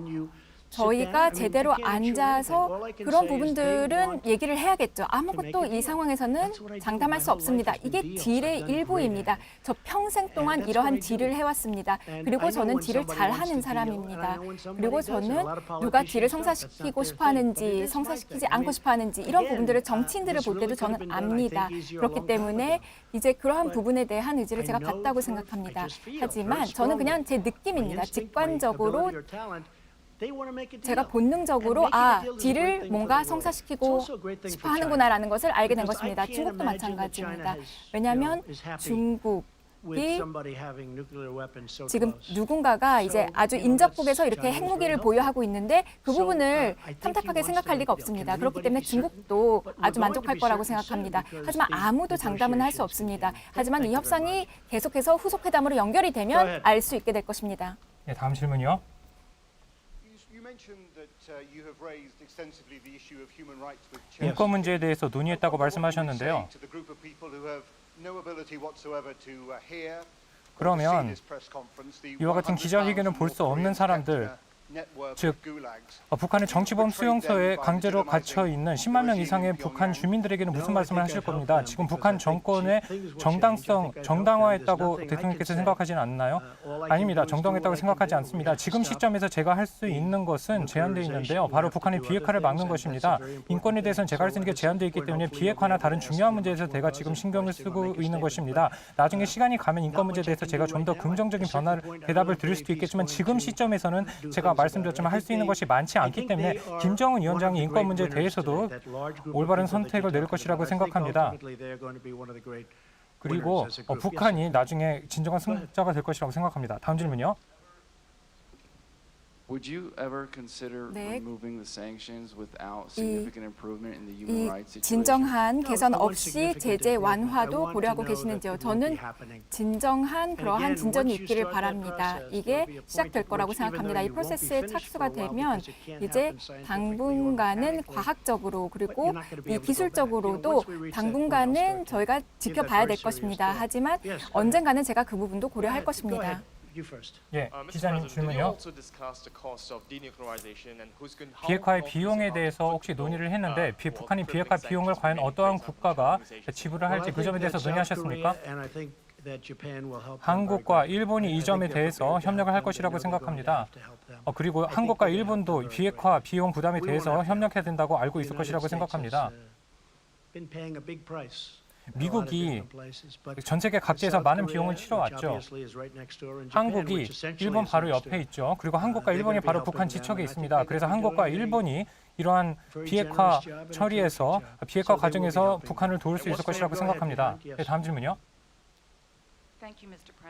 저희가 제대로 앉아서 그런 부분들은 얘기를 해야겠죠. 아무것도 이 상황에서는 장담할 수 없습니다. 이게 딜의 일부입니다. 저 평생 동안 이러한 딜을 해왔습니다. 그리고 저는 딜을 잘하는 사람입니다. 그리고 저는 누가 딜을 성사시키고 싶어하는지 성사시키지 않고 싶어하는지 이런 부분들을 정치인들을 볼 때도 저는 압니다. 그렇기 때문에 이제 그러한 부분에 대한 의지를 제가 갖다고 생각합니다. 하지만 저는 그냥 제 느낌입니다. 직관적으로 제가 본능적으로 딜을 뭔가 성사시키고 싶어 하는구나라는 것을 알게 된 것입니다. 중국도 마찬가지입니다. 왜냐하면 중국, 지금 누군가가 이제 아주 인접국에서 이렇게 핵무기를 보유하고 있는데 그 부분을 탐탁하게 생각할 리가 없습니다. 그렇기 때문에 중국도 아주 만족할 거라고 생각합니다. 하지만 아무도 장담은 할 수 없습니다. 하지만 이 협상이 계속해서 후속 회담으로 연결이 되면 알 수 있게 될 것입니다. 네, 다음 질문이요. 인권 문제에 대해서 논의했다고 말씀하셨는데요. 그러면 이와 같은 기자회견을 볼 수 없는 사람들, 즉 북한의 정치범 수용소에 강제로 갇혀 있는 10만 명 이상의 북한 주민들에게는 무슨 말씀을 하실 겁니다. 지금 북한 정권의 정당화했다고 대통령께서 생각하지는 않나요? 아닙니다. 정당화했다고 생각하지 않습니다. 지금 시점에서 제가 할 수 있는 것은 제한되어 있는데요. 바로 북한의 비핵화를 막는 것입니다. 인권에 대해서는 제가 할 수 있는 게 제한되어 있기 때문에 비핵화나 다른 중요한 문제에서 제가 지금 신경을 쓰고 있는 것입니다. 나중에 시간이 가면 인권 문제에 대해서 제가 좀 더 긍정적인 대답을 드릴 수도 있겠지만 지금 시점에서는 제가 말씀드렸지만 할 수 있는 것이 많지 않기 때문에 김정은 위원장이 인권 문제에 대해서도 올바른 선택을 내릴 것이라고 생각합니다. 그리고 북한이 나중에 진정한 승자가 될 것이라고 생각합니다. 다음 질문이요. Would you ever consider 네. removing the sanctions without significant improvement in the 이 human rights situation? 진정한 개선 없이 제재 완화도 고려하고 계시는지요? 저는 진정한 그러한 진전이 있기를 바랍니다. 이게 시작될 거라고 생각합니다. 이 프로세스에 착수가 되면 이제 당분간은 과학적으로 그리고 이 기술적으로도 당분간은 저희가 지켜봐야 될 것입니다. 하지만 언젠가는 제가 그 부분도 고려할 것입니다. 예, 기자님 질문이요. 비핵화의 비용에 대해서 혹시 논의를 했는데 북한이 비핵화 비용을 과연 어떠한 국가가 지불을 할지 그 점에 대해서 논의하셨습니까? 한국과 일본이 이 점에 대해서 협력을 할 것이라고 생각합니다. 그리고 한국과 일본도 비핵화 비용 부담에 대해서 협력해야 된다고 알고 있을 것이라고 생각합니다. 미국이 전 세계 각지에서 많은 비용을 치러왔죠. 한국이 일본 바로 옆에 있죠. 그리고 한국과 일본이 바로 북한 지척에 있습니다. 그래서 한국과 일본이 이러한 비핵화 처리에서 비핵화 과정에서 북한을 도울 수 있을 것이라고 생각합니다. 네, 다음 질문이요.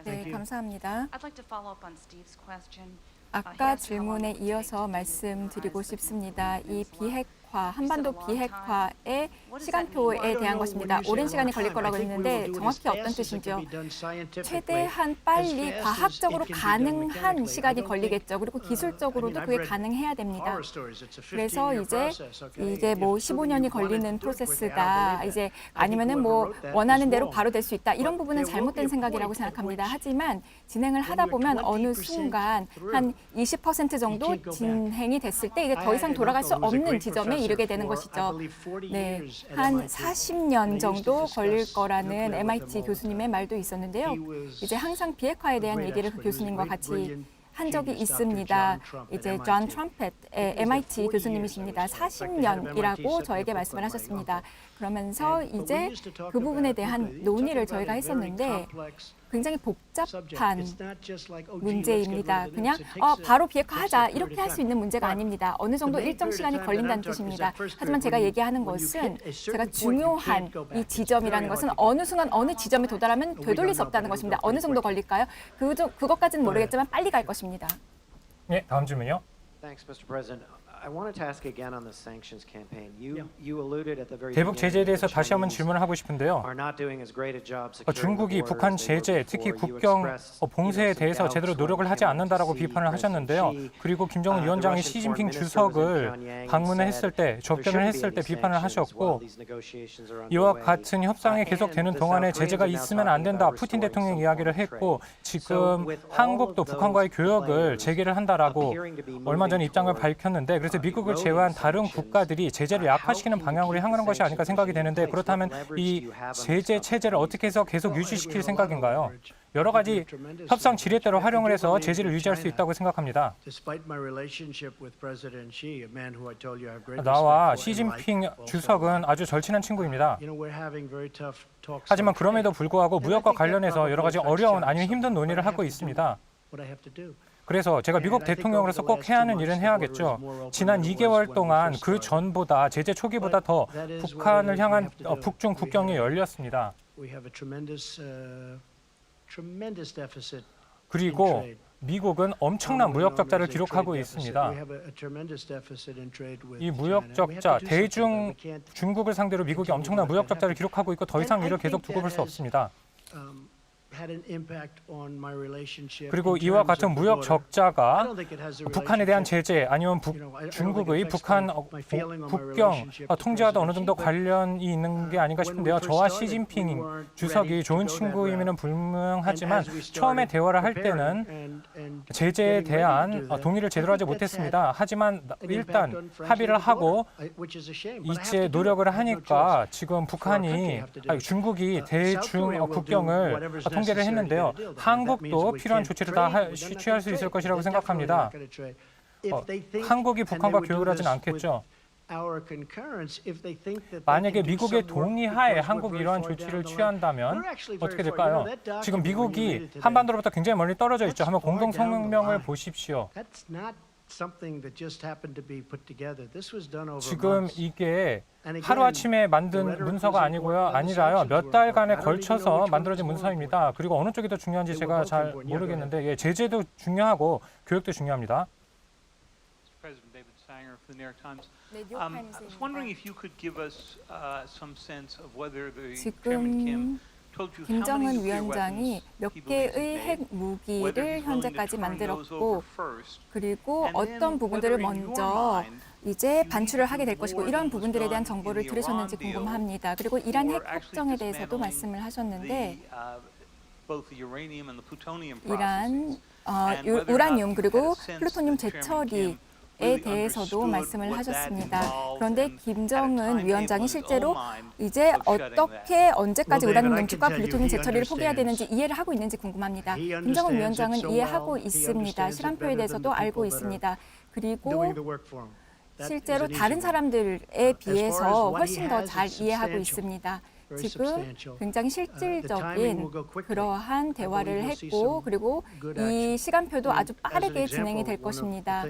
네, 감사합니다. 아까 질문에 이어서 말씀드리고 싶습니다. 이 한반도 비핵화의 시간표에 대한 것입니다. 오랜 시간이 걸릴 거라고 했는데 정확히 어떤 뜻인지요? 최대한 빨리 과학적으로 가능한 시간이 걸리겠죠. 그리고 기술적으로도 그게 가능해야 됩니다. 그래서 이게 뭐 15년이 걸리는 프로세스다. 이제 아니면은 뭐 원하는 대로 바로 될 수 있다. 이런 부분은 잘못된 생각이라고 생각합니다. 하지만 진행을 하다 보면 어느 순간 한 20% 정도 진행이 됐을 때 이제 더 이상 돌아갈 수 없는 지점에 이르게 되는 것이죠. 네, 한 40년 정도 걸릴 거라는 MIT 교수님의 말도 있었는데요. 이제 항상 비핵화에 대한 얘기를 그 교수님과 같이 한 적이 있습니다. 이제 존 트럼펫의 MIT 교수님이십니다. 40년이라고 저에게 말씀을 하셨습니다. 그러면서 이제 그 부분에 대한 논의를 저희가 했었는데 굉장히 복잡한 문제입니다. 그냥 바로 비핵화하자 이렇게 할 수 있는 문제가 아닙니다. 어느 정도 일정 시간이 걸린다는 뜻입니다. 하지만 제가 얘기하는 것은 제가 중요한 이 지점이라는 것은 어느 순간 어느 지점에 도달하면 되돌릴 수 없다는 것입니다. 어느 정도 걸릴까요? 그것까지는 모르겠지만 빨리 갈 것입니다. 네, 다음 질문이요. 대북 제재에 대해서 다시 한번 질문을 하고 싶은데요. 중국이 북한 제재, 특히 국경 봉쇄에 대해서 제대로 노력을 하지 않는다라고 비판을 하셨는데요. 그리고 김정은 위원장이 시진핑 주석을 방문했을 때, 접견을 했을 때 비판을 하셨고 이와 같은 협상이 계속되는 동안에 제재가 있으면 안 된다. 푸틴 대통령 이야기를 했고 지금 한국도 북한과의 교역을 재개를 한다라고 얼마 전에 입장을 밝혔는데 그래서 미국을 제외한 다른 국가들이 제재를 약화시키는 방향으로 향하는 것이 아닐까 생각이 되는데 그렇다면 이 제재 체제를 어떻게 해서 계속 유지시킬 생각인가요? 여러 가지 협상 지렛대로 활용을 해서 제재를 유지할 수 있다고 생각합니다. 나와 시진핑 주석은 아주 절친한 친구입니다. 하지만 그럼에도 불구하고 무역과 관련해서 여러 가지 어려운 아니면 힘든 논의를 하고 있습니다. 그래서 제가 미국 대통령으로서 꼭 해야 하는 일은 해야겠죠. 지난 2개월 동안 그 전보다 제재 초기보다 더 북한을 향한 북중 국경이 열렸습니다. tremendous deficit. 그리고 미국은 엄청난 무역 적자를 기록하고 있습니다. 이 무역 적자, 중국을 상대로 미국이 엄청난 무역 적자를 기록하고 있고 더 이상 이를 계속 두고 볼 수 없습니다. 그리고 이와 같은 무역 적자가 북한에 대한 제재 아니면 중국의 북한 국경 통제와도 어느 정도 관련이 있는 게 아닌가 싶은데요. 저와 시진핑 주석이 좋은 친구임에는 불명하지만 처음에 대화를 할 때는 제재에 대한 동의를 제대로 하지 못했습니다. 하지만 일단 합의를 하고 이제 노력을 하니까 지금 중국이 대중 국경을 통제를 했는데요. 한국도 필요한 조치를 다 취할 수 있을 것이라고 생각합니다. 한국이 북한과 교역을 하지는 않겠죠. 만약에 미국의 동의하에 한국이 이러한 조치를 취한다면 어떻게 될까요? 지금 미국이 한반도로부터 굉장히 멀리 떨어져 있죠. 한번 공동성명을 보십시오. 지금 이게 하루아침에 만든 문서가 아니라요. 몇 달간에 걸쳐서 만들어진 문서입니다. 그리고 어느 쪽이 더 중요한지 제가 잘 모르겠는데 제재도 중요하고 교육도 중요합니다. 지금 김정은 위원장이 몇 개의 핵 무기를 현재까지 만들었고 그리고 어떤 부분들을 먼저 이제 반출을 하게 될 것이고 이런 부분들에 대한 정보를 들으셨는지 궁금합니다. 그리고 이란 핵 협정에 대해서도 말씀을 하셨는데 이란 우라늄 그리고 플루토늄 재처리 에 대해서도 말씀을 하셨습니다. 그런데 김정은 위원장이 실제로 이제 어떻게 언제까지 우라늄 농축과 플루토늄 재처리를 포기해야 되는지 이해를 하고 있는지 궁금합니다. 김정은 위원장은 이해하고 있습니다. 실험표에 대해서도 알고 있습니다. 그리고 실제로 다른 사람들에 비해서 훨씬 더 잘 이해하고 있습니다. 지금 굉장히 실질적인 그러한 대화를 했고 그리고 이 시간표도 아주 빠르게 진행이 될 것입니다.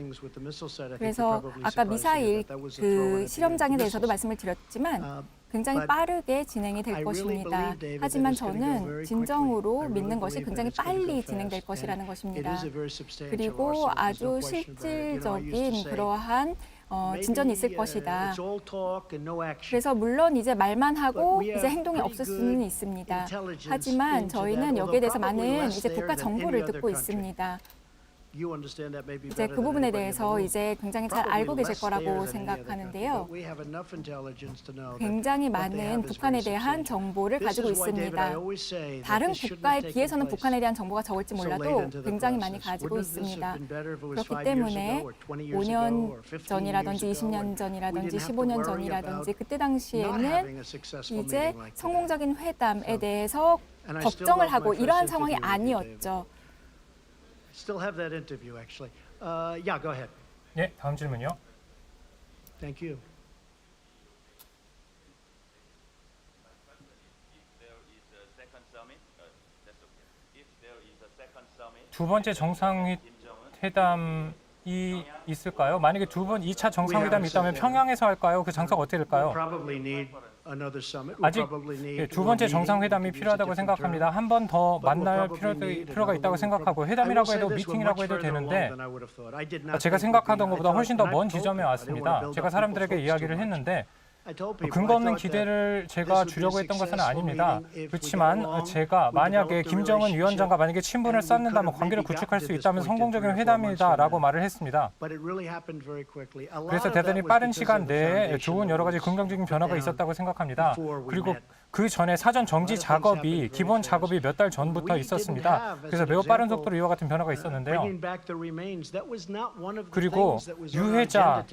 그래서 아까 미사일 그 실험장에 대해서도 말씀을 드렸지만 굉장히 빠르게 진행이 될 것입니다. 하지만 저는 진정으로 믿는 것이 굉장히 빨리 진행될 것이라는 것입니다. 그리고 아주 실질적인 그러한 진전이 있을 것이다. 그래서 물론 이제 말만 하고 이제 행동이 없을 수는 있습니다. 하지만 저희는 여기에 대해서 많은 이제 국가 정보를 듣고 있습니다. 이제 그 부분에 대해서 이제 굉장히 잘 알고 계실 거라고 생각하는데요. 굉장히 많은 북한에 대한 정보를 가지고 있습니다. 다른 국가에 비해서는 북한에 대한 정보가 적을지 몰라도 굉장히 많이 가지고 있습니다. 그렇기 때문에 5년 전이라든지 20년 전이라든지 15년 전이라든지 그때 당시에는 이제 성공적인 회담에 대해서 걱정을 하고 이러한 상황이 아니었죠. Still have that interview, actually. Yeah, go ahead. 네, 다음 질문요. Thank you. 두 번째 정상회담이 있을까요? 만약에 2차 정상회담이 있다면 평양에서 할까요? 그 장소가 어떻게 될까요? 아직 두 번째 정상회담이 필요하다고 생각합니다. 한 번 더 만날 필요가 있다고 생각하고 회담이라고 해도 미팅이라고 해도 되는데 제가 생각하던 것보다 훨씬 더 먼 지점에 왔습니다. 제가 사람들에게 이야기를 했는데 근거 없는 기대를 제가 주려고 했던 것은 아닙니다. 그렇지만 제가 만약에 김정은 위원장과 만약에 친분을 쌓는다면 관계를 구축할 수 있다면 성공적인 회담이다라고 말을 했습니다. 그래서 대단히 빠른 시간 내에 좋은 여러 가지 긍정적인 변화가 있었다고 생각합니다. 그리고 그 전에 사전 정지 작업이 기본 작업이 몇 달 전부터 있었습니다. 그래서 매우 빠른 속도로 이와 같은 변화가 있었는데요. 그리고 유해자,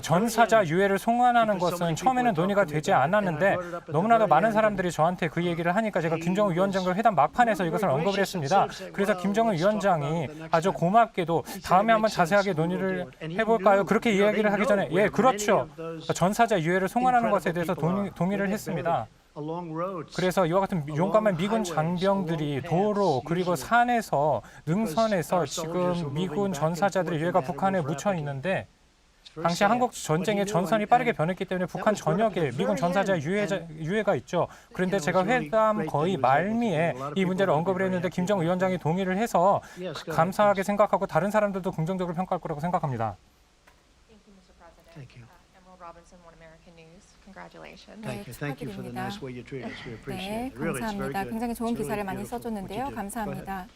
전사자 유해를 송환하는 것은 처음에는 논의가 되지 않았는데 너무나도 많은 사람들이 저한테 그 얘기를 하니까 제가 김정은 위원장과 회담 막판에서 이것을 언급을 했습니다. 그래서 김정은 위원장이 아주 고맙게도 다음에 한번 자세하게 논의를 해볼까요? 그렇게 이야기를 하기 전에 예, 그렇죠. 전사자 유해를 송환하는 것에 대해서 동의를 했습니다. 그래서 이와 같은 용감한 미군 장병들이 도로 그리고 산에서 능선에서 지금 미군 전사자들의 유해가 북한에 묻혀 있는데 당시 한국 전쟁의 전선이 빠르게 변했기 때문에 북한 전역에 미군 전사자 유해가 있죠. 그런데 제가 회담 거의 말미에 이 문제를 언급을 했는데 김정은 위원장이 동의를 해서 감사하게 생각하고 다른 사람들도 긍정적으로 평가할 거라고 생각합니다. Thank you. Emerald Robinson, One American News. Congratulations. Thank you. Thank you for the nice way you treat us. We 네, appreciate it. Really, it's very 감사합니다. good. 굉장히 좋은 It's 기사를 really 많이 beautiful what 써줬는데요. you do. Go ahead. 감사합니다.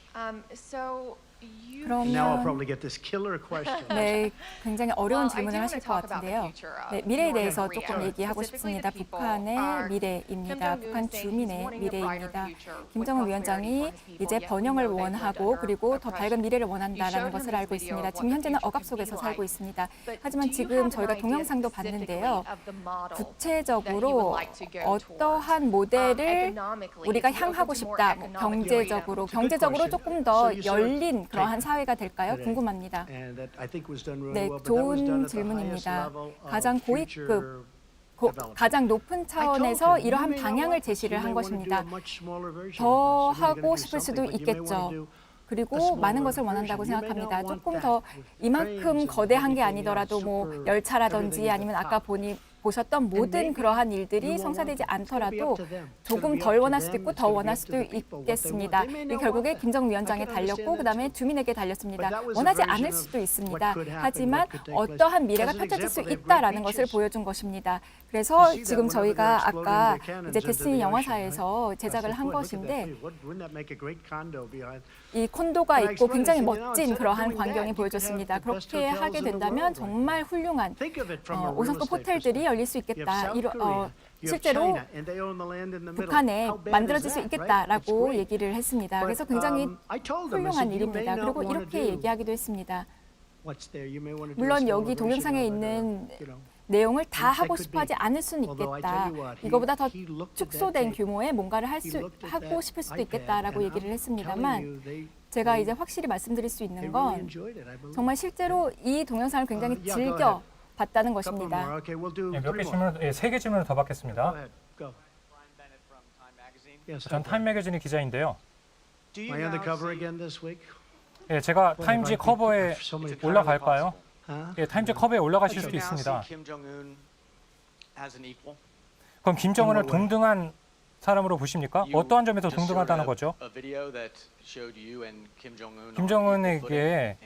So you Now I'll 그러면 probably get this killer question. 네, 굉장히 어려운 Well, I 질문을 do 하실 wanna 것 talk about the 같은데요. future of 네, 미래에 North 대해서 Korea. 조금 얘기하고 Specifically 싶습니다. the people 북한의 are 미래입니다. Kim 북한 Jong-un saying he's 주민의 wanting a brighter 미래입니다. future with 김정은 prosperity 위원장이 for his people, 이제 yet we 번영을 know they've lived 원하고 under 그리고 더 밝은 oppression. 미래를 You 원한다라는 showed him 것을 this 알고 video 있습니다. of 지금 what the 현재는 future 억압 could 속에서 be 살고 like. 있습니다. But 하지만 do you 지금 have an 저희가 idea 동영상도 specifically 봤는데요. of the model that you 구체적으로 would like to go 어떠한 towards? 모델을 Economically, 우리가 if you 향하고 open to more 싶다. economic 경제적으로 question. 조금 더 So you said 열린 그러한 take 사회가 될까요? today. 궁금합니다. And that I think was done really 네, well, but that was done 좋은 at the highest 질문입니다. level of 가장 future 고위급 development. 가장 높은 차원에서 이러한 방향을 제시를 한 것입니다. 더 하고 싶을 수도 있겠죠. 그리고 많은 것을 원한다고 생각합니다. 조금 더 이만큼 거대한 게 아니더라도 뭐 열차라든지 아니면 아까 보셨던 모든 그러한 일들이 성사되지 않더라도 조금 덜 원할 수도 있고 더 원할 수도 있겠습니다. 이 결국에 김정은 위원장에 달렸고 그다음에 주민에게 달렸습니다. 원하지 않을 수도 있습니다. 하지만 어떠한 미래가 펼쳐질 수 있다라는 것을 보여준 것입니다. 그래서 지금 저희가 아까 이제 데스니 영화사에서 제작을 한 것인데 이 콘도가 있고 굉장히 멋진 그러한 광경이 보여졌습니다. 그렇게 하게 된다면 정말 훌륭한 5성급 호텔들이 열릴 수 있겠다. 실제로 북한에 만들어질 수 있겠다라고 얘기를 했습니다. 그래서 굉장히 훌륭한 일입니다. 그리고 이렇게 얘기하기도 했습니다. 물론 여기 동영상에 있는 내용을 다 하고 싶어 하지 않을 수는 있겠다. 이거보다 더 축소된 규모의 뭔가를 하고 싶을 수도 있겠다라고 얘기를 했습니다만 제가 이제 확실히 말씀드릴 수 있는 건 정말 실제로 이 동영상을 굉장히 즐겨 봤다는 것입니다. 몇 개 질문, 세 개 질문을 더 받겠습니다. 전 타임 매거진의 기자인데요. 예, 제가 타임지 커버에 올라갈까요? 예, 타임지 커버에 올라가실 수도 있습니다. 그럼 김정은을 동등한 사람으로 보십니까? 어떠한 점에서 동등하다는 거죠? 김정은에게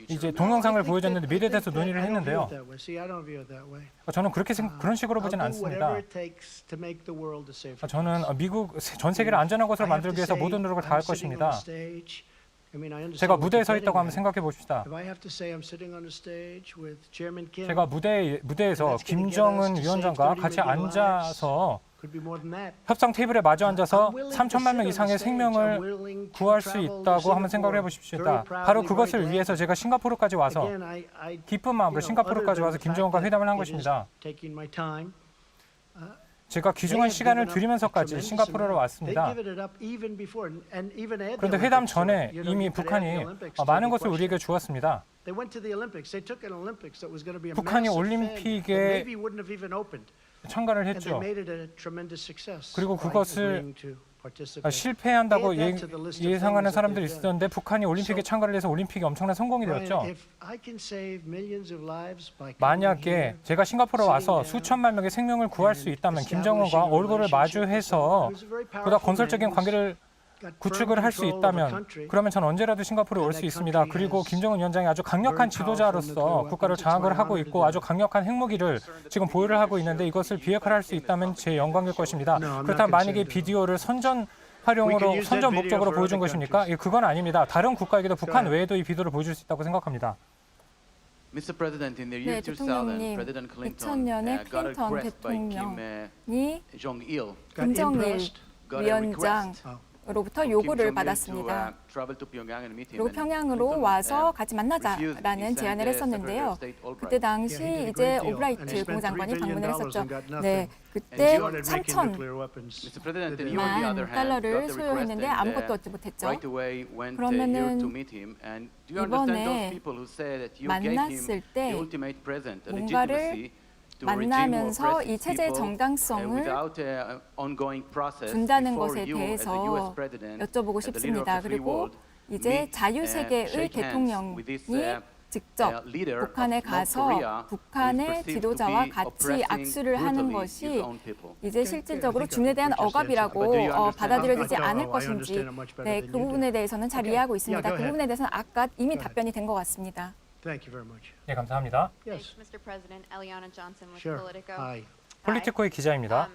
이제 동영상을 보여줬는데 미래에 대해서 논의를 했는데요. 저는 그런 식으로 보진 않습니다. 저는 미국 전 세계를 안전한 곳으로 만들기 위해서 모든 노력을 다할 것입니다. 제가 무대에 서 있다고 한번 생각해 봅시다. 제가 무대에서 김정은 위원장과 같이 앉아서 협상 테이블에 마주 앉아서 3천만 명 이상의 생명을 구할 수 있다고 한번 생각을 해보십시오. 바로 그것을 위해서 제가 싱가포르까지 와서 기쁜 마음으로 싱가포르까지 와서 김정은과 회담을 한 것입니다. 제가 귀중한 시간을 들이면서까지 싱가포르로 왔습니다. 그런데 회담 전에 이미 북한이 많은 것을 우리에게 주었습니다. 북한이 올림픽에 참가를 했죠. 그리고 그것을 실패한다고 예상하는 사람들이 있었는데 북한이 올림픽에 참가를 해서 올림픽이 엄청난 성공이 되었죠. 만약에 제가 싱가포르에 와서 수천만 명의 생명을 구할 수 있다면 김정은과 얼굴을 마주해서 보다 건설적인 관계를 구축을 할 수 있다면 그러면 전 언제라도 싱가포르에 올 수 있습니다. 그리고 김정은 위원장이 아주 강력한 지도자로서 국가를 장악을 하고 있고 아주 강력한 핵무기를 지금 보유를 하고 있는데 이것을 비핵화할 수 있다면 제 영광일 것입니다. 그렇다면 만약에 비디오를 선전 목적으로 보여준 것입니까? 그건 아닙니다. 다른 국가에게도 북한 외에도 이 비디오를 보여줄 수 있다고 생각합니다. 네, 대통령님, 2000년에 클린턴 대통령이 김정일 위원장 로부터 요구를 받았습니다. 그리고 평양으로 와서 같이 만나자라는 제안을 했었는데요. 그때 당시 이제 오브라이트 공장관이 방문을 했었죠. 네, 그때 3천만 달러를 소요했는데 아무것도 얻지 못했죠. 그러면은 이번에 만났을 때 뭔가를 만나면서 이 체제의 정당성을 준다는 것에 대해서 여쭤보고 싶습니다. 그리고 이제 자유세계의 대통령이 직접 북한에 가서 북한의 지도자와 같이 악수를 하는 것이 이제 실질적으로 주민에 대한 억압이라고 받아들여지지 않을 것인지 네, 그 부분에 대해서는 잘 이해하고 있습니다. 그 부분에 대해서는 아까 이미 답변이 된 것 같습니다. Thank you very much. 네, 감사합니다. Yes. Mr. President, Eliana Johnson with Sure. Politico. Hi. 폴리티코의 기자입니다.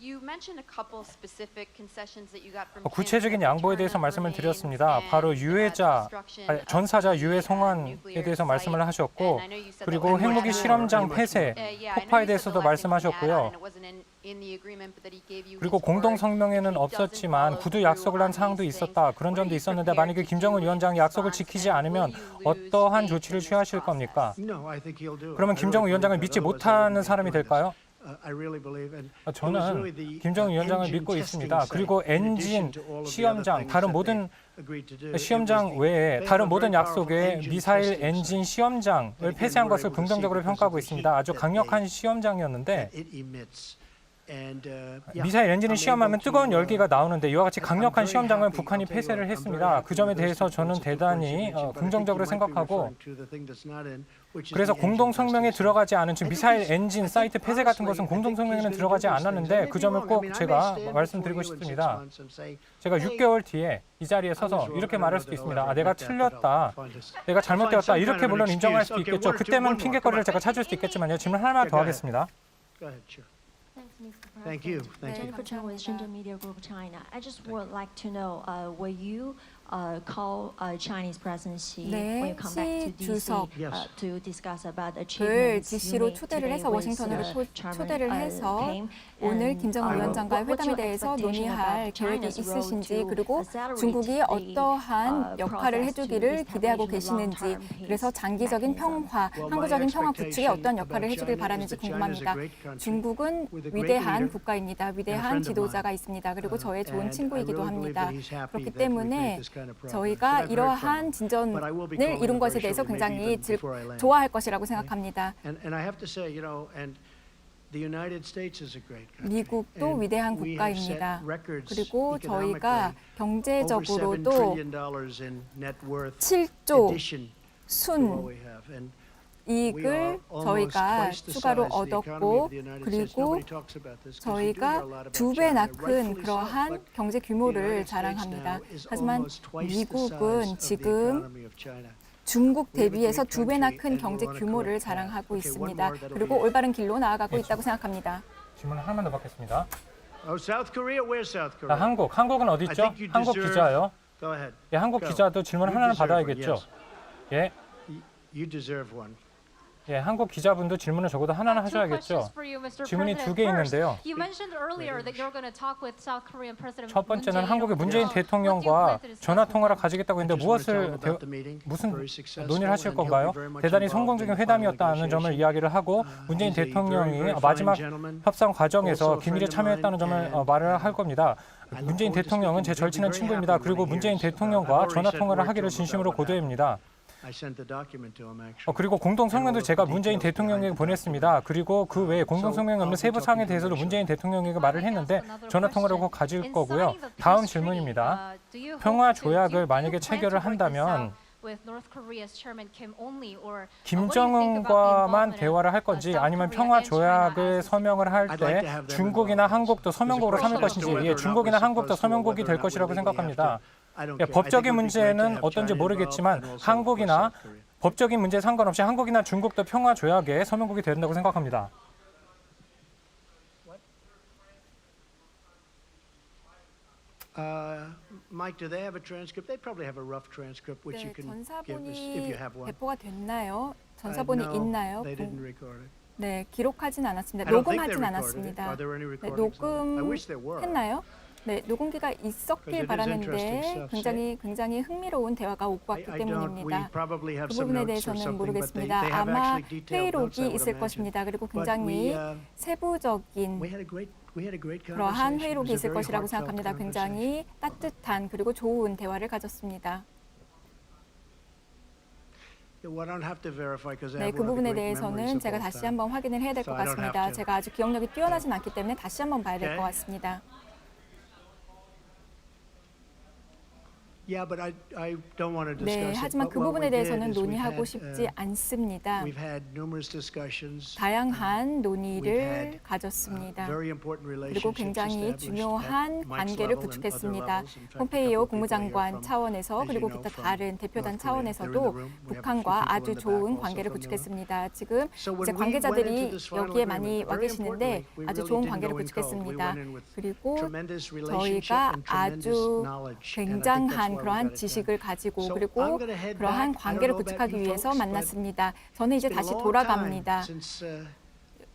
You mentioned a couple specific concessions that you got from 구체적인 Kim 양보에 대해서 that 말씀을 remains 드렸습니다. and 바로 the 유해자, destruction of 전사자 the, 유해 송환에 nuclear 대해서 말씀을 site. 하셨고, And I know you said that 그리고 was 핵무기 last 실험장 in- 폐쇄, yeah, I know 폭파에 you said 대해서도 the last thing to add on, 말씀하셨고요. and it wasn't in the agreement, but that he gave you 그리고 his 공동 word. 성명에는 If he doesn't 없었지만 follow 구두 through 약속을 한 on 사항도 these 있었다. things, 그런 what 점도 are you 있었는데 prepared 만약에 to 김정은 do in 위원장이 약속을 response, 지키지 and 않으면 will you lose 어떠한 faith 조치를 in this 취하실 process? 겁니까? No, I think he'll do it. 그러면 I 김정은 really 위원장을 believe 믿지 that. Otherwise, I 못하는 wouldn't be 사람이 doing 될까요? this. I really believe, and it was really 저는 the 김정은 위원장을 engine 믿고 testing 있습니다. site, 그리고 in addition 엔진, to all of the other 시험장, things 다른 that 모든 they agreed to do. It was 시험장 the- 외에 they have 다른 a 모든 very powerful 약속에 engine 미사일 testing 엔진 site 시험장을 that again 폐쇄한 we're 것을 able to see 긍정적으로 because of 평가하고 the 있습니다. heat 아주 that 강력한 they- 시험장이었는데 it emits. And, yeah, 미사일 엔진을 I'm 시험하면 able to, 뜨거운 열기가 나오는데 이와 같이 I'm 강력한 very 시험장을 happy. 북한이 I'll tell you 폐쇄를 what, I'm very 했습니다. happy 그 점에 with those 대해서 two 저는 points that 대단히 you mentioned, but I think 긍정적으로 you might be 생각하고, referring to the thing that's not in, which is 그래서 the engine 공동 성명에 testing site. 들어가지 않은 즉 미사일 엔진 I think 사이트 폐쇄 같은 것은 honestly, 공동 I think 성명에는 he's 들어가지 gonna do those 않았는데 things. I 그 may 점을 be wrong. I 꼭 mean, I 제가 may stand 말씀드리고 before you in 6 싶습니다. months and say, 제가 hey, 6개월 뒤에 이 자리에 서서 이렇게 말할 수도 있습니다. 아, 내가 틀렸다, 내가 잘못되었다, 이렇게 물론 인정할 수도 있겠죠. 그때만 핑계거리를 제가 찾을 수 있겠지만요. 질문 하나만 더 하겠습니다. Go ahead, sure. Thanks, Mr. President. Thank you. Thank you. Jennifer Chen with Shenzhen Media Group China. I just would like to know, will you call Chinese President Xi when you come back to 시 DC 주석 Yes. to discuss about 을 achievements you DC로 made 초대를 today 해서 with 워싱턴으로 Chairman 초대를 해서 Kim? 오늘 And, 김정은 위원장과의 what's 회담에 your 대해서 expectation 논의할 about 계획이 China's role 있으신지 to 그리고 accelerate 중국이 the 어떠한 역할을 process to 해주기를 기대하고 establish a 계시는지 long-term peace 그래서 장기적인 mechanism? 평화, Well, my 항구적인 평화 구축에 expectation 어떤 역할을 about 해주길 China 바라는지 is that China is a 궁금합니다. great country 중국은 with a great 위대한 leader 국가입니다. and a 위대한 friend of 지도자가 mine. 있습니다. 그리고 저의 좋은 And I 친구이기도 really believe 합니다. that he's happy 그렇기 that we've made 때문에 this kind of progress. 저희가 But I'm very 이러한 proud. But I 진전을 will be calling 이룬 him 것에 very 대해서 shortly, 굉장히 maybe even before I land. 좋아할 것이라고 생각합니다. And I have to say, you know, and the United States is a great country. 미국도 And 위대한 we have set 국가입니다. records 그리고 저희가 economically. Over $7 경제적으로도 trillion in net worth 7조 addition to what 순 we have. And 이익을 저희가 추가로 얻었고 그리고 저희가 2배나 큰 그러한 경제 규모를 자랑합니다. 하지만 미국은 지금 중국 대비해서 2배나 큰 경제 규모를 자랑하고 있습니다. 그리고 올바른 길로 나아가고 있다고 생각합니다. 질문 하나만 더 받겠습니다. Oh, South Korea? Where's South Korea? 한국은 어디 있죠? I think you 한국 deserve- 기자요. Go ahead. 예, 한국 Go. 기자도 질문 You 하나는 deserve one, 받아야겠죠. yes. 예, You deserve one. 예, 한국 기자분도 질문을 적어도 하나는 하셔야겠죠. 질문이 2개 있는데요. 첫 번째는 한국의 문재인 대통령과 전화 통화를 가지겠다고 했는데 무슨 논의를 하실 건가요? 대단히 성공적인 회담이었다는 점을 이야기를 하고 문재인 대통령이 마지막 협상 과정에서 긴밀히 참여했다는 점을 말을 할 겁니다. 문재인 대통령은 제 절친한 친구입니다. 그리고 문재인 대통령과 전화 통화를 하기를 진심으로 고대합니다. 그리고 공동 성명도 제가 문재인 대통령에게 보냈습니다. 그리고 그 외에 공동 성명에 없는 세부 사항에 대해서도 문재인 대통령에게 말을 했는데 전화 통화를 꼭 가질 거고요. 다음 질문입니다. 평화 조약을 만약에 체결을 한다면 김정은과만 대화를 할 건지 아니면 평화 조약을 서명을 할 때 중국이나 한국도 서명국으로 삼을 것인지, 예, 중국이나 한국도 서명국이 될 것이라고 생각합니다. 예, 법적인 문제는 어떤지 모르겠지만 한국이나 법적인 문제에 상관없이 한국이나 중국도 평화 조약에 서명국이 된다고 생각합니다. Mike, do they have a transcript? They probably have a rough transcript, which you 네, can give us if you 전사본이 have one. 배포가 됐나요? 전사본이 No, 있나요? they didn't record it. 네, 기록하진 않았습니다. I don't think they 녹음하진 recorded it. 않았습니다. Are there any 네, recordings of it? I wish there were. 녹음했나요? 네, 녹음기가 있었길 Because it is interesting 바라는데 stuff. 굉장히 흥미로운 대화가 오고 갔기 I don't. We 때문입니다. probably have 그 some 부분에 notes or 대해서는 something, but 모르겠습니다. they have 아마 actually detailed notes, I 회의록이 would 있을 imagine. 것입니다. 그리고 But 굉장히 we 세부적인 had a great 그러한 conversation. 회의록이 It was a 있을 very 것이라고 heartfelt 생각합니다. conversation. 굉장히 따뜻한 그리고 좋은 대화를 가졌습니다. Well, I don't have to verify because I 네, have 그 one of 부분에 the great memories 대해서는 of 제가 all 다시 time. 한번 확인을 해야 될 것 So I don't have 같습니다. to. 제가 아주 기억력이 뛰어나진 않기 때문에 다시 한번 봐야 될 Okay. 것 같습니다. Yeah, but I don't want to discuss 네, it. 하지만 But 그 what 부분에 we did 대해서는 is we've 논의하고 had, 싶지 않습니다. we've had numerous discussions. 다양한 We've 논의를 had, 가졌습니다. very important 그리고 relationships 굉장히 established 중요한 at Mike's 관계를 level and 구축했습니다. other levels. In fact, a 폼페이오 couple of people 국무장관 here from, 차원에서 as you 그리고 know, 기타 from 다른 대표단 North Korea. They're in the 차원에서도 room. We have a few 북한과 people in 아주 the back 좋은 also 관계를 from the room. 구축했습니다. 지금 So when 이제 we 관계자들이 went into this final 여기에 많이 agreement, 와 very 계시는데 importantly, we 아주 really 좋은 didn't 관계를 go in cold. We 구축했습니다. went in with 그리고 tremendous relationship 저희가 and tremendous 아주 knowledge. And I think that's 굉장한 why we 그러한 got it 지식을 done. 가지고 So 그리고 I'm gonna head 그러한 back. I don't 관계를 know about 구축하기 you 위해서 folks, but 만났습니다. 저는 이제 it's been a 다시 long 돌아갑니다. time since,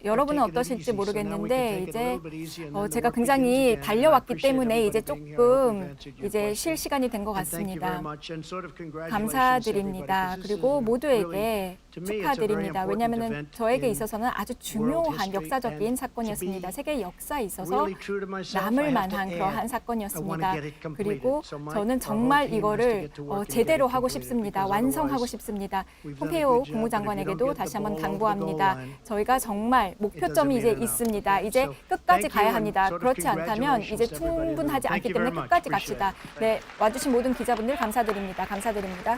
여러분은 I've taken it 어떠실지 easy, so now we can 모르겠는데 take it a 이제 little bit easy and then the 제가 work begins 굉장히 again. And I 달려왔기 appreciate 때문에 이제 everybody being here. I hope we've 조금 answered your 이제 쉴 questions. 시간이 된 것 And thank you very 같습니다. much and sort of congratulations to everybody, 감사드립니다. 'cause this 그리고 is really, 모두에게 to me, it's a very 축하드립니다. important 왜냐하면 event 저에게 in 있어서는 아주 world 중요한 history 역사적인 and 사건이었습니다. to be 세계 역사에 있어서 really true to myself, I 남을 have to 만한 add, 그러한 I want 사건이었습니다. to get it completed. 그리고 So my- 저는 our whole 정말 team has to 이거를 get to work and get 제대로 it 하고 completed 싶습니다. because 완성하고 otherwise 싶습니다. we've done a 폼페이오 good job, but if we 국무장관에게도 don't get 다시 the 한번 ball over the goal 당부합니다. line, 저희가 정말 목표점이 it 이제 doesn't mean 있습니다. enough. 이제 So 끝까지 thank 가야 you and 합니다. sort of 그렇지 않다면 이제 congratulations to everybody in the room. 충분하지 Thank 않기 you very 때문에 much. 끝까지 Appreciate 갑시다. it. 네, 와주신 모든 기자분들 감사드립니다. 감사드립니다.